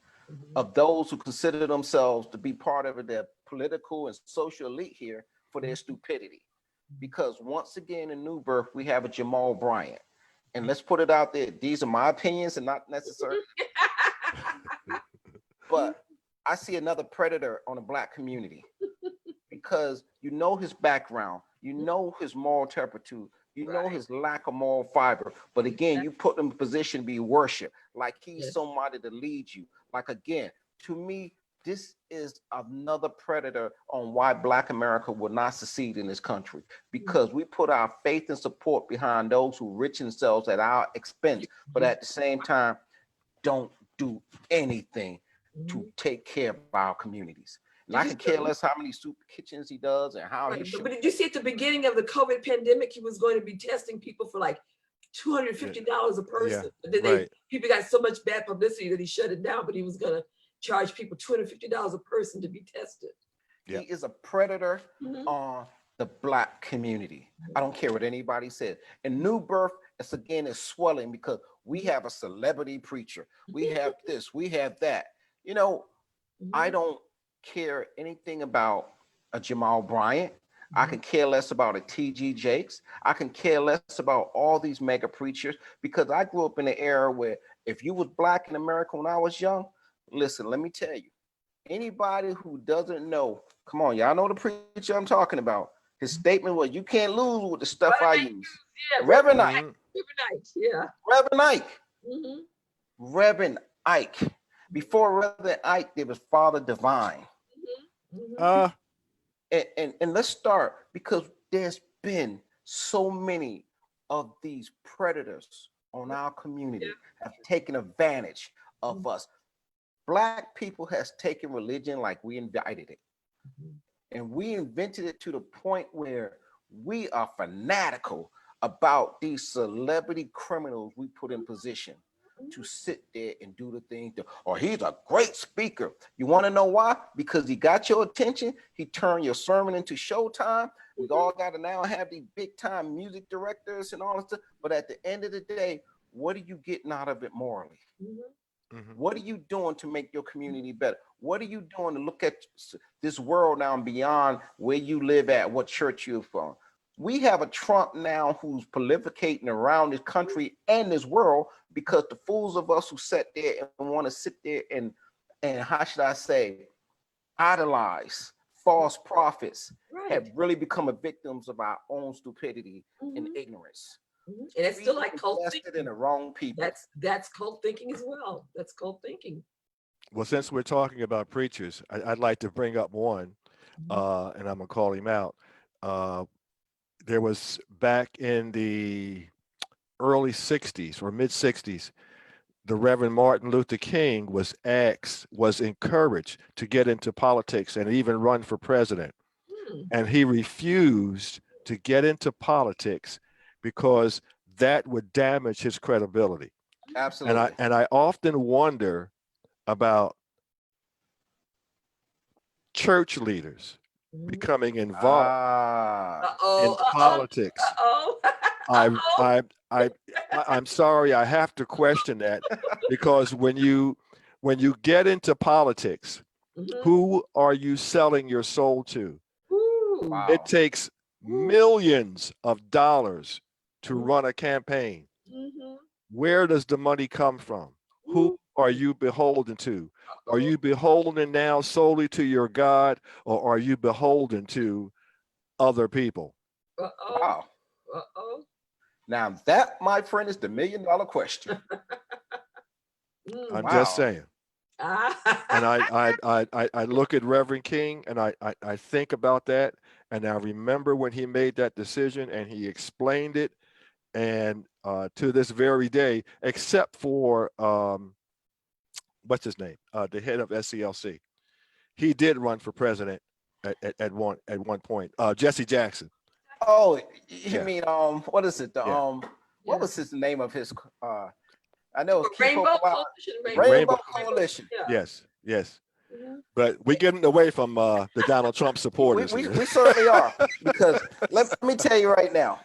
of those who consider themselves to be part of the political and social elite here for their stupidity. Because once again, in New Birth, we have a Jamal Bryant. And let's put it out there. These are my opinions and not necessary. But I see another predator on the Black community because you know his background, you know his moral turpitude, you know his lack of moral fiber. But again, you put him in a position to be worshiped, like he's somebody to lead you. Like again, to me, this is another predator on why Black America will not succeed in this country, because we put our faith and support behind those who rich themselves at our expense, but at the same time, don't do anything to take care of our communities. And I can care less how many soup kitchens he does and how he But did you see at the beginning of the COVID pandemic, he was going to be testing people for like $250 a person. But then people got so much bad publicity that he shut it down, but he was going to charge people $250 a person to be tested. He is a predator on the Black community. I don't care what anybody says. And New Birth, it's again, is swelling because we have a celebrity preacher. We have this, we have that. You know, I don't care anything about a Jamal Bryant. I can care less about a T.G. Jakes. I can care less about all these mega preachers because I grew up in an era where if you was Black in America when I was young, listen, let me tell you, anybody who doesn't know, come on, y'all know the preacher I'm talking about. His statement was, you can't lose with the stuff I use. Reverend Ike. Reverend Ike. Reverend Ike. Before Reverend Ike, there was Father Divine. And let's start, because there's been so many of these predators on our community have taken advantage of us. Black people has taken religion like we invited it. And we invented it to the point where we are fanatical about these celebrity criminals we put in position to sit there and do the thing. Or he's a great speaker. You want to know why? Because he got your attention. He turned your sermon into showtime. We all got to now have these big time music directors and all that stuff. But at the end of the day, what are you getting out of it morally? What are you doing to make your community better? What are you doing to look at this world now and beyond where you live at, what church you're from? We have a Trump now who's prolificating around this country and this world because the fools of us who sat there and want to sit there and how should I say, idolize false prophets have really become a victims of our own stupidity and ignorance. And it's still like cult thinking. In the wrong people. That's cult thinking as well. That's cult thinking. Well, since we're talking about preachers, I'd like to bring up one, and I'm gonna call him out. There was back in the early 60s or mid 60s, the Reverend Martin Luther King was encouraged to get into politics and even run for president. And he refused to get into politics because that would damage his credibility. Absolutely. And I often wonder about church leaders becoming involved in politics. I'm sorry, I have to question that because when you get into politics, who are you selling your soul to? It takes millions of dollars to run a campaign. Where does the money come from? Who are you beholden to? Are you beholden now solely to your God, or are you beholden to other people? Wow. Now that, my friend, is the $1 million question. I'm just saying. And I look at Reverend King and I think about that, and I remember when he made that decision and he explained it, and to this very day, except for what's his name, the head of SCLC, he did run for president at one point. Jesse Jackson. Oh, you mean what is it? What was his name of his? I know it's Rainbow Coalition. Rainbow Coalition. Yes. But we're getting away from the Donald Trump supporters. We certainly are, because let me tell you right now,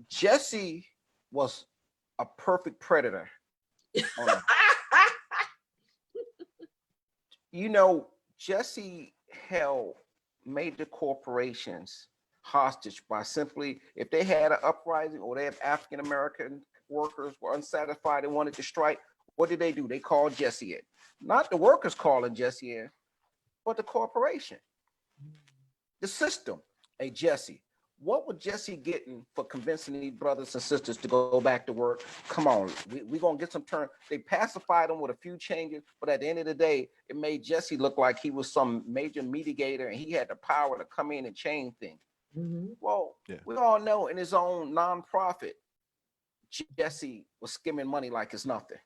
Jesse was a perfect predator. You know, Jesse held major corporations hostage by simply, if they had an uprising or they have African-American workers were unsatisfied and wanted to strike, What did they do? They called Jesse in. Not the workers calling Jesse in, but the corporation, the system. Hey, Jesse, what was Jesse getting for convincing these brothers and sisters to go back to work? Come on, we're going to get some turn. They pacified them with a few changes, but at the end of the day, it made Jesse look like he was some major mitigator and he had the power to come in and change things. Well, we all know in his own nonprofit, Jesse was skimming money like it's nothing.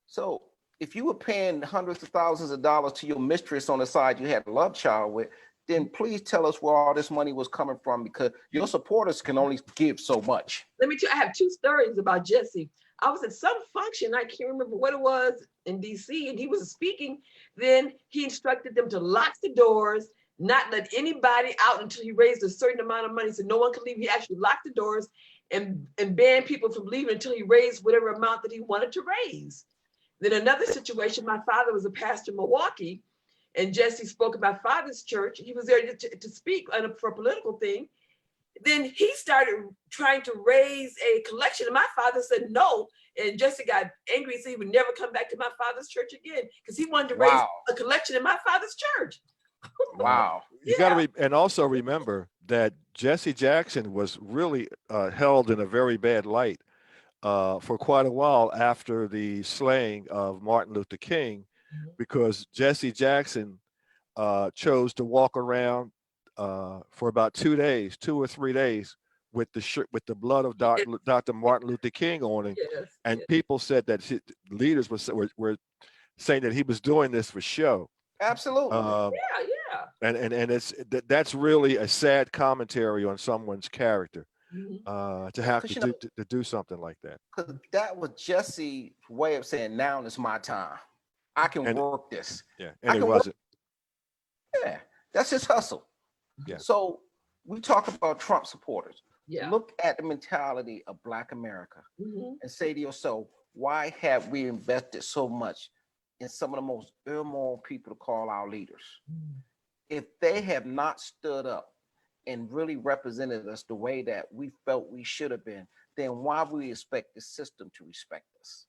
So if you were paying hundreds of thousands of dollars to your mistress on the side you had a love child with, then please tell us where all this money was coming from, because your supporters can only give so much. Let me tell you, I have two stories about Jesse. I was at some function, I can't remember what it was, in DC, and he was speaking. Then he instructed them to lock the doors, not let anybody out until he raised a certain amount of money, so no one could leave. He actually locked the doors and banned people from leaving until he raised whatever amount that he wanted to raise. Then another situation, my father was a pastor in Milwaukee, and Jesse spoke at my father's church. He was there to speak for a political thing. Then he started trying to raise a collection, and my father said no. And Jesse got angry and said he would never come back to my father's church again because he wanted to raise a collection in my father's church. Wow. You got to, and also remember that Jesse Jackson was really held in a very bad light for quite a while after the slaying of Martin Luther King, because Jesse Jackson chose to walk around for about 2 days, 2 or 3 days, with the shirt with the blood of Dr. Martin Luther King on him, and people said that leaders were saying that he was doing this for show. Absolutely. And that's really a sad commentary on someone's character. To have to do something like that. Because that was Jesse's way of saying, now is my time. I can work this. Yeah, and it wasn't. Yeah, that's his hustle. Yeah. So we talk about Trump supporters. Yeah. Look at the mentality of Black America and say to yourself, why have we invested so much in some of the most immoral people to call our leaders? If they have not stood up and really represented us the way that we felt we should have been, then why would we expect the system to respect us?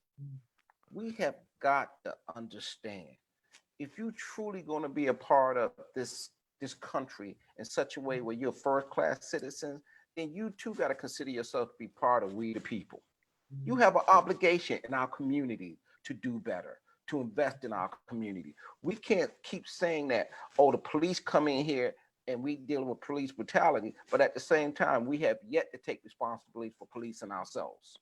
We have got to understand, if you're truly going to be a part of this country in such a way where you're first-class citizens, then you too got to consider yourself to be part of we the people. You have an obligation in our community to do better, to invest in our community. We can't keep saying that, oh, the police come in here and we dealing with police brutality, but at the same time, we have yet to take responsibility for policing ourselves.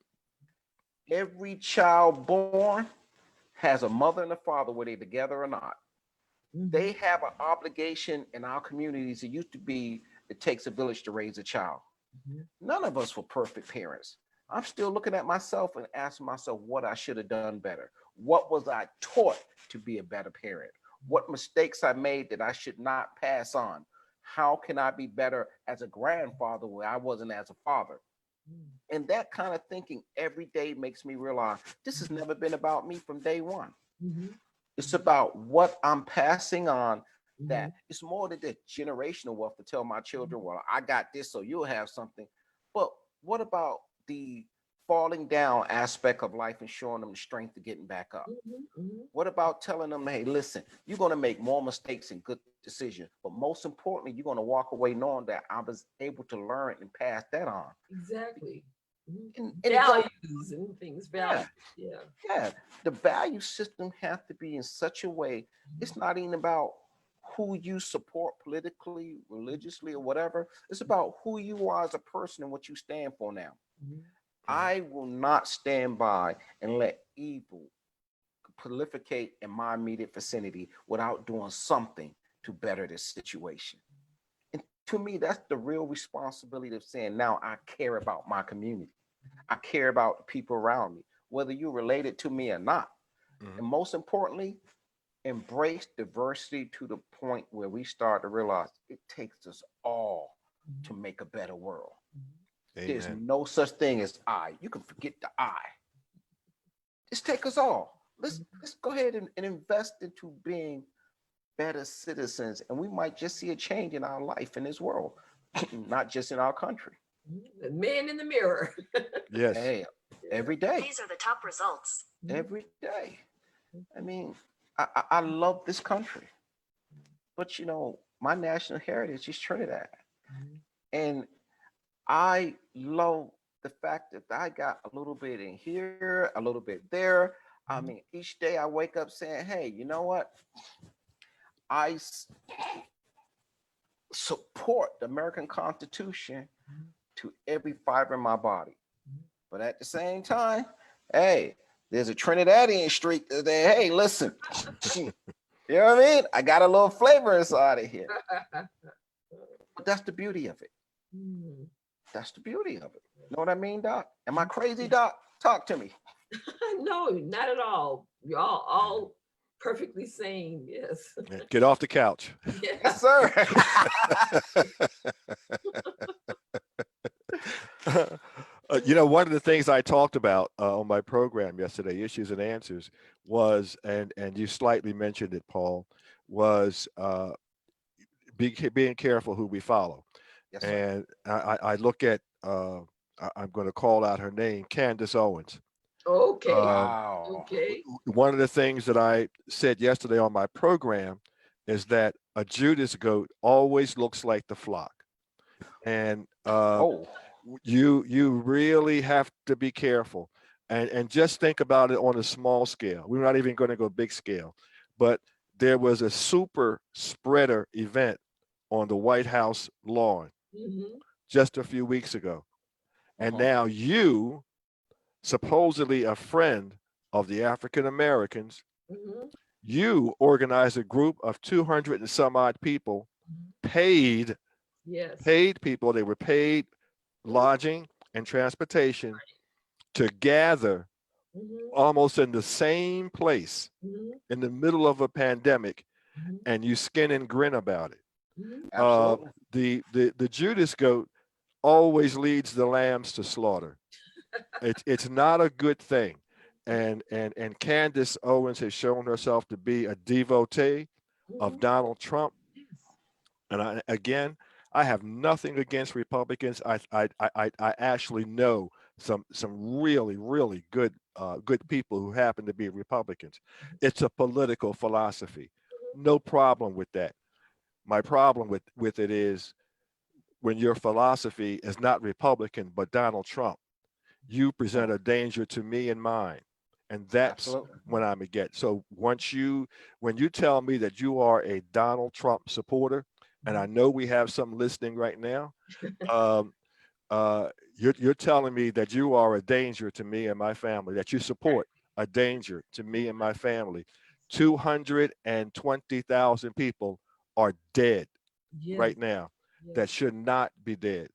Every child born has a mother and a father, whether they're together or not. They have an obligation in our communities. It used to be, it takes a village to raise a child. None of us were perfect parents. I'm still looking at myself and asking myself what I should have done better. What was I taught to be a better parent? What mistakes I made that I should not pass on? How can I be better as a grandfather where I wasn't as a father? And that kind of thinking every day makes me realize this has never been about me from day one. It's about what I'm passing on. That it's more than the generational wealth to tell my children, well, I got this, so you'll have something. But what about the falling down aspect of life and showing them the strength of getting back up? What about telling them, hey, listen, you're going to make more mistakes and good decisions, but most importantly, you're going to walk away knowing that I was able to learn and pass that on. Exactly. And values and things. Values. Yeah. The value system has to be in such a way. It's not even about who you support politically, religiously, or whatever. It's about who you are as a person and what you stand for now. I will not stand by and let evil proliferate in my immediate vicinity without doing something to better this situation. And to me, that's the real responsibility of saying, now I care about my community. I care about the people around me, whether you're related to me or not. And most importantly, embrace diversity to the point where we start to realize it takes us all to make a better world. Amen. There's no such thing as I. You can forget the I. Just take us all. Let's go ahead and invest into being better citizens, and we might just see a change in our life in this world, not just in our country. The man in the mirror. Yes. Hey, every day. These are the top results. every day. I mean, I love this country, but you know, my national heritage is Trinidad. And I love the fact that I got a little bit in here, a little bit there. I mean, each day I wake up saying, hey, you know what? I support the American Constitution to every fiber in my body. But at the same time, hey, there's a Trinidadian streak there. Hey, listen, you know what I mean? I got a little flavor inside of here. But that's the beauty of it. That's the beauty of it. Know what I mean, Doc? Am I crazy, Doc? Talk to me. No, not at all. You're all perfectly sane. Yes. Get off the couch. Yes, sir. You know, one of the things I talked about on my program yesterday, Issues and Answers, was, and you slightly mentioned it, Paul, was being careful who we follow. Yes, sir. And I look at, I'm going to call out her name, Candace Owens. Okay. Wow. Okay. One of the things that I said yesterday on my program is that a Judas goat always looks like the flock. And you really have to be careful and just think about it on a small scale. We're not even going to go big scale, but there was a super spreader event on the White House lawn just a few weeks ago. And now you, supposedly a friend of the African Americans, you organized a group of 200 and some odd people, paid people. They were paid lodging and transportation to gather almost in the same place in the middle of a pandemic, and you skin and grin about it. Absolutely. The Judas goat always leads the lambs to slaughter. It's not a good thing. And Candace Owens has shown herself to be a devotee of Donald Trump. And I have nothing against Republicans. I actually know some really, really good people who happen to be Republicans. It's a political philosophy. No problem with that. My problem with it is when your philosophy is not Republican, but Donald Trump, you present a danger to me and mine. And that's when I'm against. So when you tell me that you are a Donald Trump supporter, and I know we have some listening right now, you're telling me that you are a danger to me and my family, that you support a danger to me and my family. 220,000 people are dead right now that should not be dead.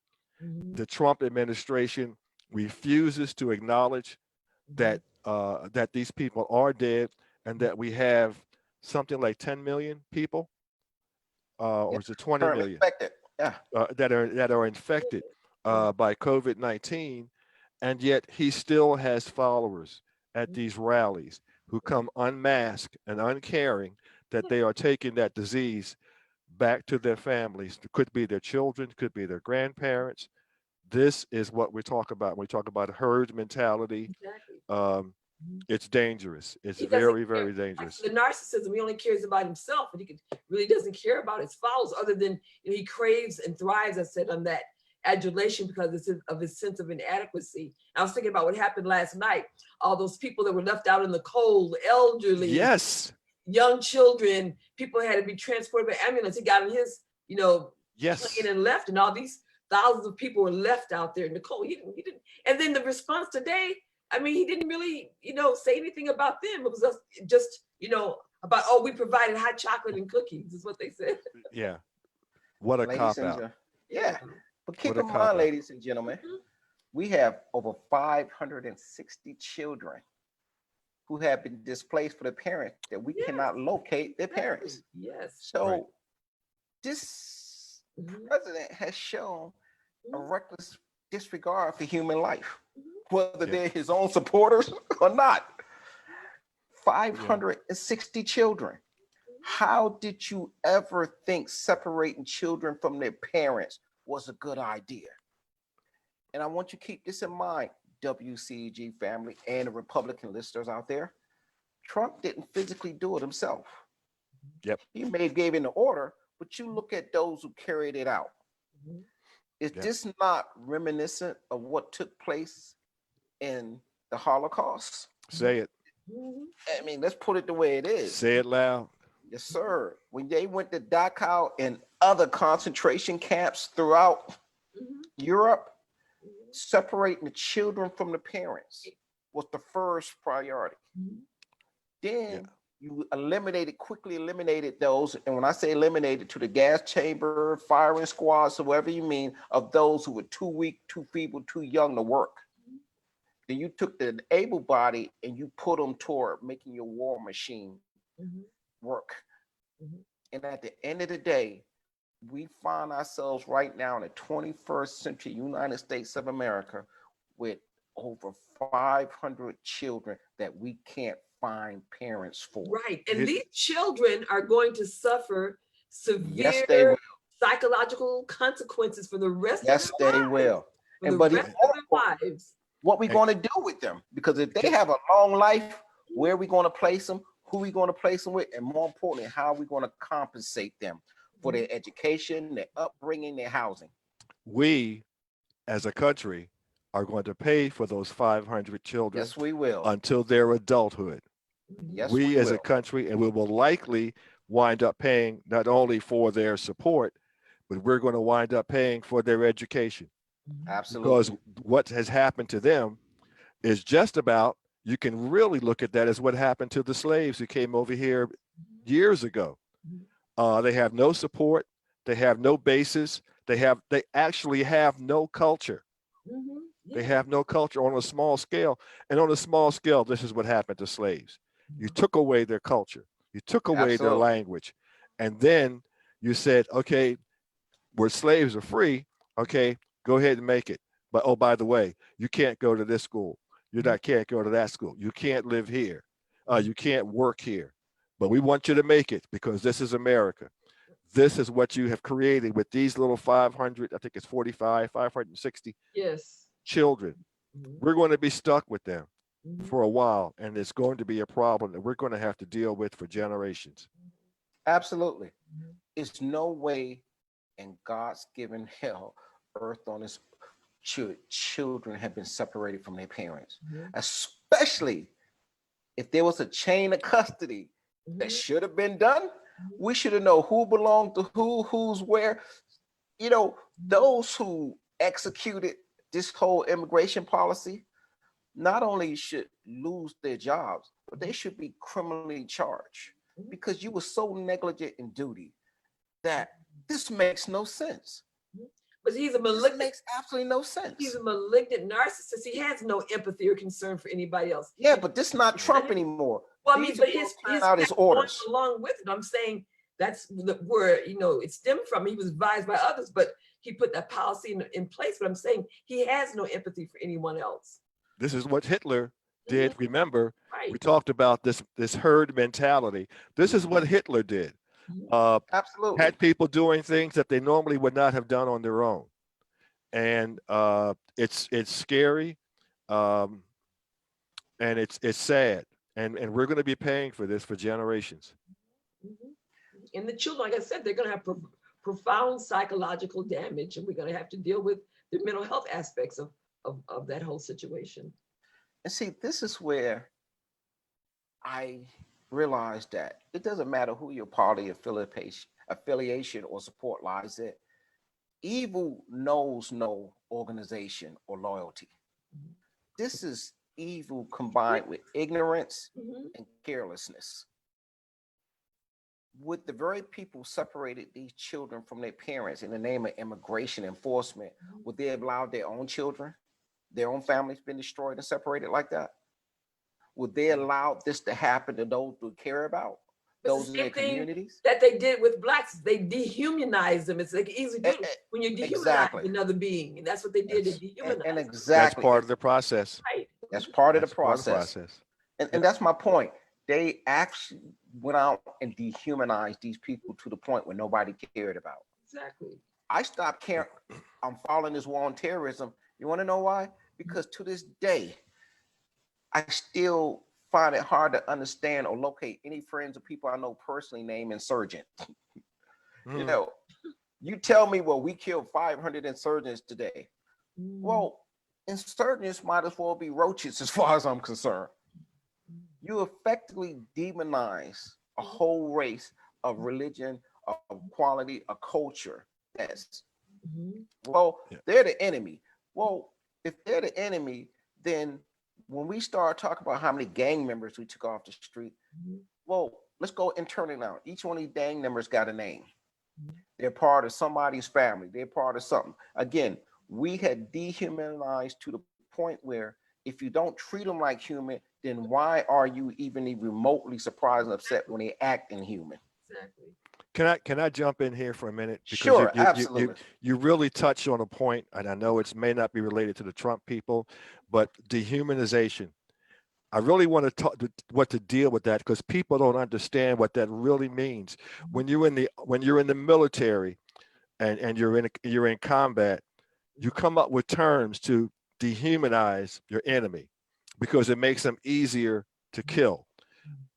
The Trump administration refuses to acknowledge that that these people are dead and that we have something like 10 million people, or is it 20 million infected. that are infected by COVID-19, and yet he still has followers at these rallies who come unmasked and uncaring that they are taking that disease back to their families. It could be their children, could be their grandparents. This is what we talk about when we talk about herd mentality. It's dangerous. It's very, very dangerous. The narcissism, he only cares about himself, and he really doesn't care about his followers, other than he craves and thrives, I said, on that adulation because of his sense of inadequacy. I was thinking about what happened last night. All those people that were left out in the cold, elderly, young children, people had to be transported by ambulance. He got in his, plane and left, and all these thousands of people were left out there in the cold. He didn't. And then the response today, I mean, he didn't really, say anything about them. It was just about, we provided hot chocolate and cookies, is what they said. Yeah. What a cop-out. Yeah. But keep in mind, ladies and gentlemen, we have over 560 children who have been displaced for their parents that we cannot locate their parents. So this president has shown a reckless disregard for human life, whether they're his own supporters or not. 560 children. How did you ever think separating children from their parents was a good idea? And I want you to keep this in mind. WCEG family and the Republican listeners out there, Trump didn't physically do it himself. Yep. He may have gave in the order, but you look at those who carried it out. Mhm. Is Yep. this not reminiscent of what took place in the Holocaust? Say it. Mhm. I mean, let's put it the way it is. Say it loud. Yes, sir. When they went to Dachau and other concentration camps throughout Mhm. Europe, Mhm. separating the children from the parents was the first priority. Mhm. Then you quickly eliminated those. And when I say eliminated, to the gas chamber, firing squads, or whatever you mean, of those who were too weak, too feeble, too young to work. Then you took the able body and you put them toward making your war machine Mhm. work. Mhm. And at the end of the day, we find ourselves right now in the 21st century United States of America with over 500 children that we can't find parents for. Right. And Hit- these children are going to suffer Yes, they severe will. psychological consequences for the rest Yes, of their they lives. will. For And the but rest even of their lives. what we And- going to do with them? Because if they Okay. have a long life, where are we going to place them? Who are we going to place them with? And more importantly, how are we going to compensate them for their education, their upbringing, their housing? We, as a country, are going to pay for those 500 children Yes, we will. until their adulthood. Yes, we as will. a country, and we will likely wind up paying not only for their support, but we're going to wind up paying for their education. Absolutely. Because what has happened to them is just about, you can really look at that as what happened to the slaves who came over here years ago. They have no support. They have no basis. They actually have no culture. Mhm. They Yeah. have no culture on a small scale. And on a small scale, this is what happened to slaves. You took away their culture. You took away their Absolutely. language. And then you said, okay, where slaves are free, okay, go ahead and make it. But oh, by the way, you can't go to this school. Can't go to that school. You can't live here. You can't work here. But we want you to make it because this is America. This is what you have created with these little 500, I think it's 560 Yes. children. Mhm. We're going to be stuck with them Mhm. for a while, and it's going to be a problem that we're going to have to deal with for generations. Absolutely. It's no way in God's given hell, earth on this children have been separated from their parents, especially if there was a chain of custody that should have been done. We should have known who belonged to who, who's where. You know, those who executed this whole immigration policy not only should lose their jobs, but they should be criminally charged because you were so negligent in duty that this makes no sense. But he's a This malignant. makes absolutely no sense. He's a malignant narcissist. He has no empathy or concern for anybody else. Yeah, but this is not Trump anymore. Well, I mean, These but are his carrying out his going orders. along with it. I'm saying that's where it stemmed from. He was advised by others, but he put that policy in place. But I'm saying he has no empathy for anyone else. This is what Hitler did. Remember, Right. we talked about this herd mentality. This is what Hitler did. Absolutely. Had people doing things that they normally would not have done on their own. And it's scary, and it's sad, and we're going to be paying for this for generations. And the children, like I said, they're going to have profound psychological damage, and we're going to have to deal with the mental health aspects of that whole situation. And see, this is where I realized that it doesn't matter who your party affiliation or support lies in. Evil knows no organization or loyalty. This is evil combined with ignorance and carelessness. Would the very people separated these children from their parents in the name of immigration enforcement, would they have allowed their own children, their own families been destroyed and separated like that? Would they allow this to happen to those who care about? Those in their communities? That they did with blacks, they dehumanized them. It's like easy to do when you dehumanize another being, and that's what they did. They dehumanized. And them. exactly, that's part of the process. Right. That's part of the That's part of the process. And that's my point. They actually went out and dehumanized these people to the point where nobody cared about. Exactly. I stopped caring. I'm following this war on terrorism. You want to know why? because to this day, I still find it hard to understand or locate any friends or people I know personally named insurgent. You know, you tell me, well, we killed 500 insurgents today. Well, insurgents might as well be roaches as far as I'm concerned. You effectively demonize a whole race of religion, of quality, a culture. That's, well, they're the enemy. Well, if they're the enemy, then when we start talking about how many gang members we took off the street, well, let's go internal now. Each one of these gang members got a name. They're part of somebody's family. They're part of something. Again, we had dehumanized to the point where if you don't treat them like human, then why are you even remotely surprised and upset when they act inhuman? Exactly. Can I jump in here for a minute? Because Sure, absolutely. you really touched on a point, and I know it may not be related to the Trump people, but dehumanization. I really want to talk what to deal with that, because people don't understand what that really means. When you're in the military and you're in combat, you come up with terms to dehumanize your enemy because it makes them easier to kill.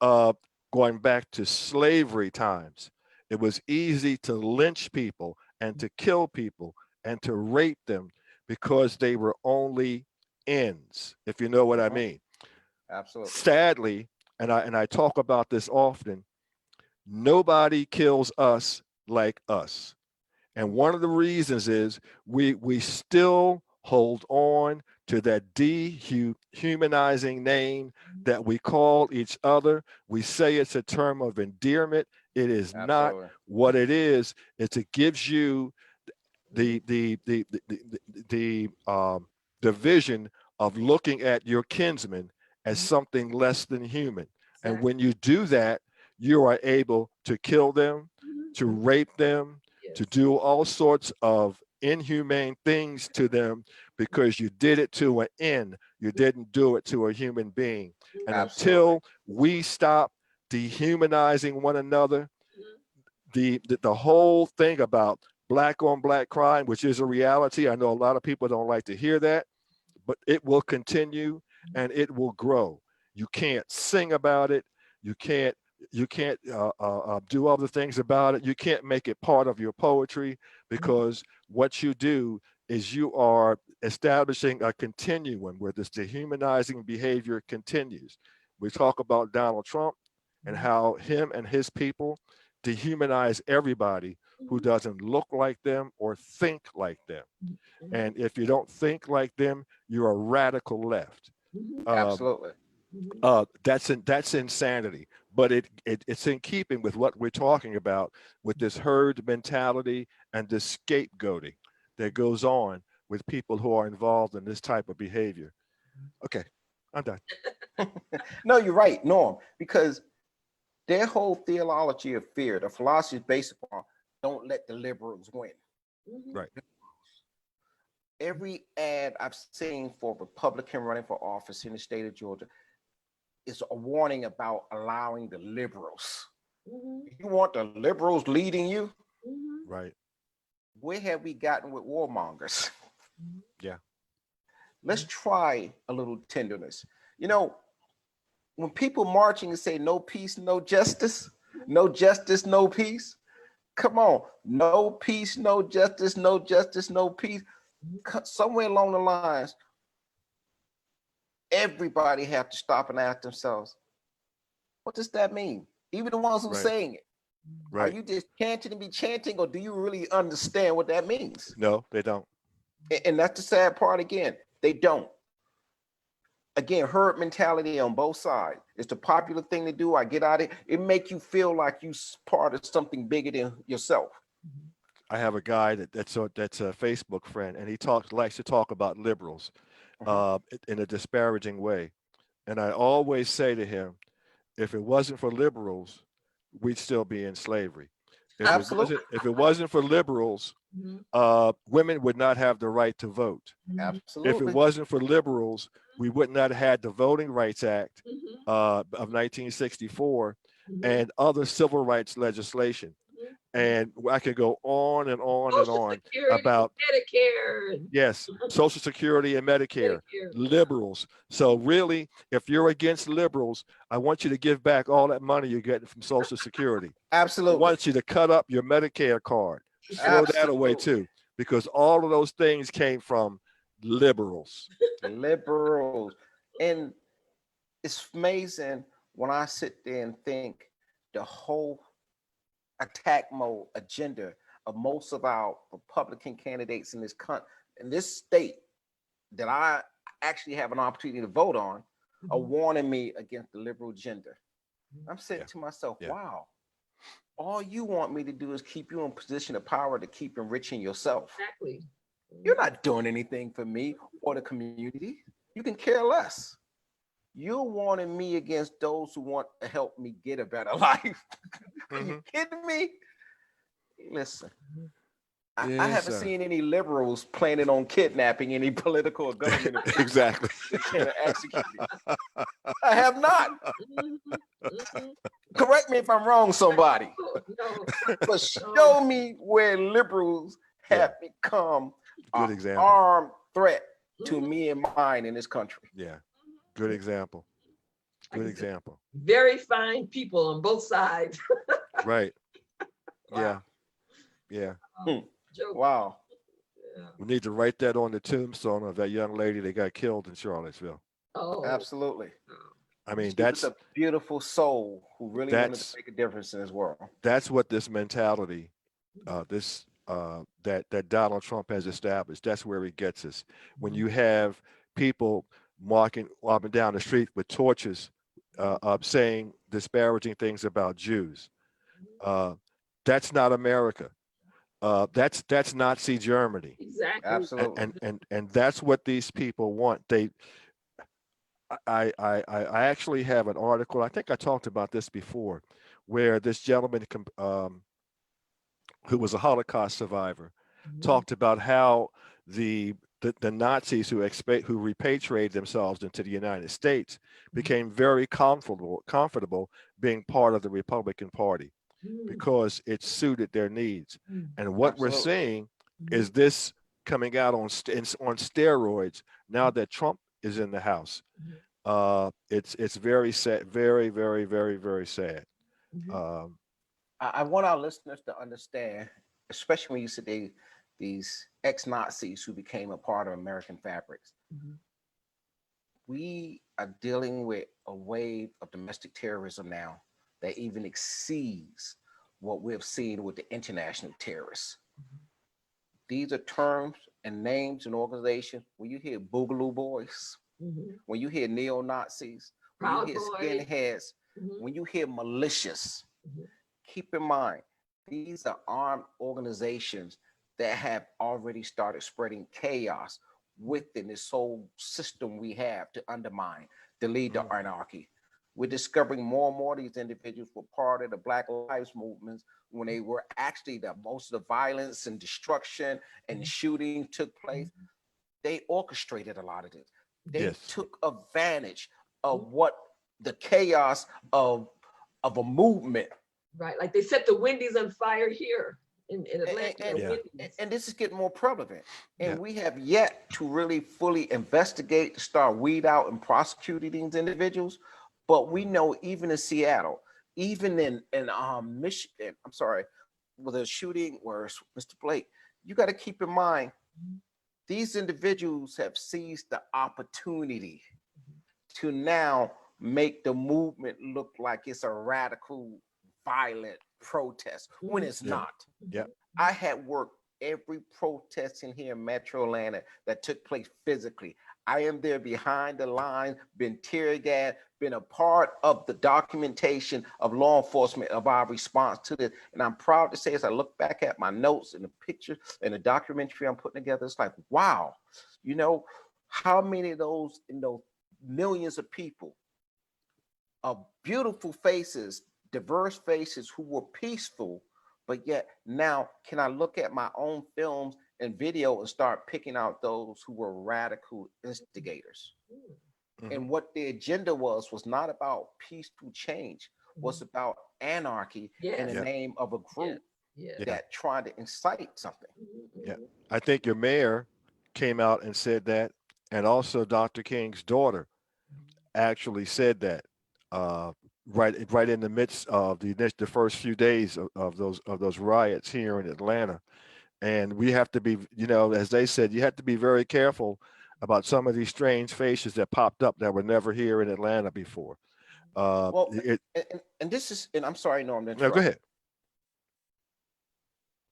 Going back to slavery times, it was easy to lynch people and to kill people and to rape them because they were only ends, if you know what I mean. Absolutely. Sadly, and I talk about this often, nobody kills us like us. And one of the reasons is we still hold on to that dehumanizing name that we call each other. We say it's a term of endearment. It is not. What it is it gives you the vision of looking at your kinsman as something less than human. And when you do that, you are able to kill them, to rape them, to do all sorts of inhumane things to them because you did it to an end. You didn't do it to a human being. And until we stop dehumanizing one another, the whole thing about black on black crime, which is a reality, I know a lot of people don't like to hear that, but it will continue and it will grow. You can't sing about it. You can't do other things about it. You can't make it part of your poetry, because what you do is you are establishing a continuum where this dehumanizing behavior continues. We talk about Donald Trump and how him and his people dehumanize everybody who doesn't look like them or think like them. And if you don't think like them, you're a radical left. Absolutely. That's insanity. But it's in keeping with what we're talking about with this herd mentality and this scapegoating that goes on with people who are involved in this type of behavior. Okay, I'm done. No, you're right, Norm, because their whole theology of fear, the philosophy is based upon don't let the liberals win. Right. Every ad I've seen for Republican running for office in the state of Georgia is a warning about allowing the liberals. You want the liberals leading you? Right. Where have we gotten with warmongers? Yeah. Let's try a little tenderness. You know, when people marching and say no peace, no justice, no justice, no peace, come on, no peace, no justice, no justice, no peace. Somewhere along the lines, everybody have to stop and ask themselves, what does that mean? Even the ones who saying it. Right. Are you just chanting to be chanting, or do you really understand what that means? No, they don't. And that's the sad part again. They don't. Again, herd mentality on both sides. It's the popular thing to do. I get out of it. It make you feel like you part of something bigger than yourself. I have a guy that's a Facebook friend, and he likes to talk about liberals in a disparaging way. And I always say to him, if it wasn't for liberals, we'd still be in slavery. If it wasn't for liberals, women would not have the right to vote. Absolutely. If it wasn't for liberals, we would not have had the Voting Rights Act of 1964 and other civil rights legislation. And I could go on and on and Social on Security, about, Medicare, and yes, Social Security and Medicare, liberals. So really, if you're against liberals, I want you to give back all that money you're getting from Social Security. I Absolutely. want you to cut up your Medicare card, throw that away too, because all of those things came from liberals. Liberals. And it's amazing when I sit there and think the whole attack mode agenda of most of our Republican candidates in this state that I actually have an opportunity to vote on are warning me against the liberal agenda. I'm saying to myself, wow, all you want me to do is keep you in position of power to keep enriching yourself. Exactly. You're not doing anything for me or the community. You can care less. You're warning me against those who want to help me get a better life. Are you kidding me? Listen, I haven't seen any liberals planning on kidnapping any political or government officials. Exactly. To execute it. I have not. Correct me if I'm wrong, somebody. No. But show me where liberals have become Good an example. armed threat to me and mine in this country. Yeah. Good example. Good example. Very fine people on both sides. Right. Wow. Yeah. Wow. Yeah. We need to write that on the tombstone of that young lady that got killed in Charlottesville. Oh, Absolutely. I mean, She was a beautiful soul who really wanted to make a difference in this world. That's what this mentality, that Donald Trump has established. That's where he gets us. When you have people walking up and down the street with torches, saying disparaging things about Jews, that's not America. That's Nazi Germany. exactly. Absolutely. And that's what these people want. I actually have an article. I think I talked about this before, where this gentleman who was a Holocaust survivor talked about how the Nazis who repatriated themselves into the United States became very comfortable being part of the Republican Party because it suited their needs. And what we're seeing is this coming out on steroids now that Trump is in the House. It's very sad, very, very, very, very sad. I want our listeners to understand, especially when you see these ex-Nazis who became a part of American fabrics. We are dealing with a wave of domestic terrorism now that even exceeds what we've seen with the international terrorists. These are terms and names and organizations. When you hear Boogaloo Boys, when you hear neo-Nazis, when you hear skinheads, when you hear malicious, keep in mind, these are armed organizations that have already started spreading chaos within this whole system we have to undermine, to lead to anarchy. We're discovering more and more of these individuals were part of the Black Lives movements when they were actually most of the violence and destruction and shooting took place. They orchestrated a lot of this. They took advantage of what the chaos of a movement. Right, like they set the Wendy's on fire here in Atlanta. And this is getting more prevalent. And we have yet to really fully investigate, start weed out and prosecuting these individuals. But we know even in Seattle, even in Michigan, I'm sorry, with a shooting where Mr. Blake, you got to keep in mind, these individuals have seized the opportunity to now make the movement look like it's a radical, violent protest when it's not. I had worked every protest in here in Metro Atlanta that took place physically. I am there behind the line, been tear gassed, been a part of the documentation of law enforcement of our response to this. And I'm proud to say, as I look back at my notes and the pictures and the documentary I'm putting together, it's like, wow, you know, how many of those, millions of people of beautiful faces, diverse faces who were peaceful, but yet now can I look at my own films and video and start picking out those who were radical instigators? And what the agenda was not about peaceful change, was about anarchy in the name of a group Yeah. Yeah. that trying to incite something. Yeah. I think your mayor came out and said that, and also Dr. King's daughter actually said that right in the midst of the first few days of those riots here in Atlanta. And we have to be, as they said, you have to be very careful about some of these strange faces that popped up that were never here in Atlanta before. Well, and this is, and I'm sorry, Norm, to No, go interrupt. ahead.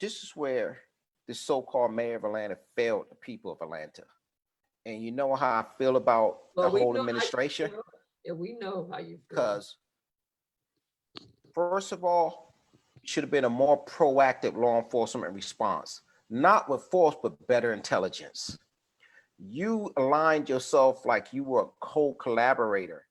This is where the so-called mayor of Atlanta failed the people of Atlanta. And you know how I feel about the Well, we whole know how you administration? feel. Yeah, we know how you feel. Because first of all, should have been a more proactive law enforcement response, not with force, but better intelligence. You aligned yourself like you were a co-collaborator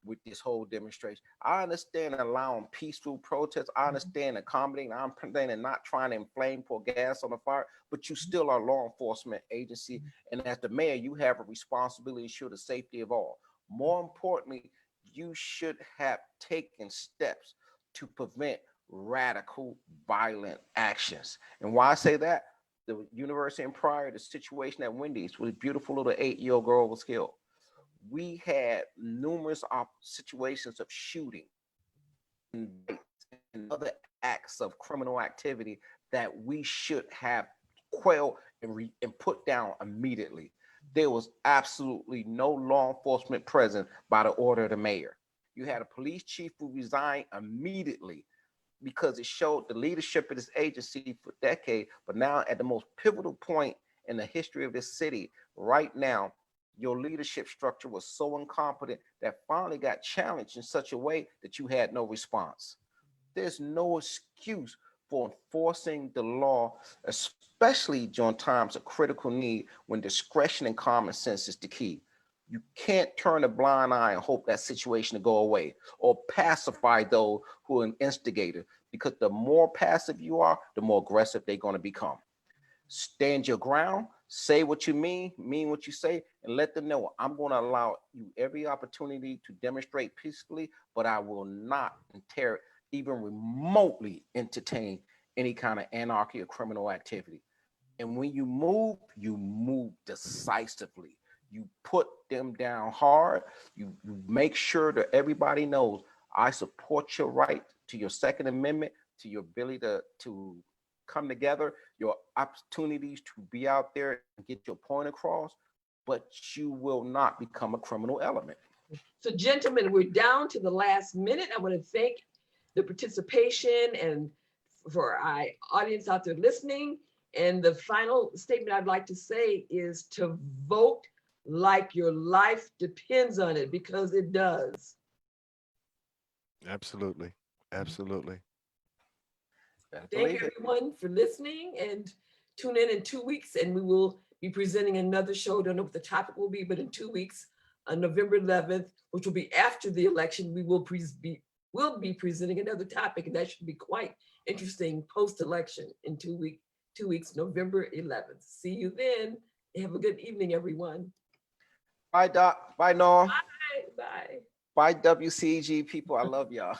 with this whole demonstration. I understand allowing peaceful protests. I understand accommodating. I understand not trying to inflame, pour gas on the fire, but you still are a law enforcement agency. And as the mayor, you have a responsibility to ensure the safety of all. More importantly, you should have taken steps to prevent radical violent actions. And why I say that? The University and prior, the situation at Wendy's, where a beautiful little 8-year-old girl was killed. We had numerous situations of shooting and other acts of criminal activity that we should have quelled and put down immediately. There was absolutely no law enforcement present by the order of the mayor. You had a police chief who resigned immediately because it showed the leadership of this agency for decades, but now at the most pivotal point in the history of this city, right now, your leadership structure was so incompetent that finally got challenged in such a way that you had no response. There's no excuse for enforcing the law, especially during times of critical need when discretion and common sense is the key. You can't turn a blind eye and hope that situation to go away or pacify those who are an instigator, because the more passive you are, the more aggressive they're going to become. Stand your ground, say what you mean what you say, and let them know I'm going to allow you every opportunity to demonstrate peacefully, but I will not even remotely entertain any kind of anarchy or criminal activity. And when you move decisively. You put them down hard. You make sure that everybody knows I support your right to your Second Amendment, to your ability to come together, your opportunities to be out there and get your point across, but you will not become a criminal element. So, gentlemen, we're down to the last minute. I want to thank the participation and for our audience out there listening. And the final statement I'd like to say is to vote like your life depends on it, because it does. Absolutely. Absolutely. Thank everyone for listening, and tune in 2 weeks, and we will be presenting another show. Don't know what the topic will be, but in 2 weeks, on November 11th, which will be after the election, we will be presenting another topic, and that should be quite interesting post-election in 2 weeks, November 11th. See you then. Have a good evening, everyone. Bye, Doc. Bye, Norm. Bye. Bye, WCEG people. I love y'all.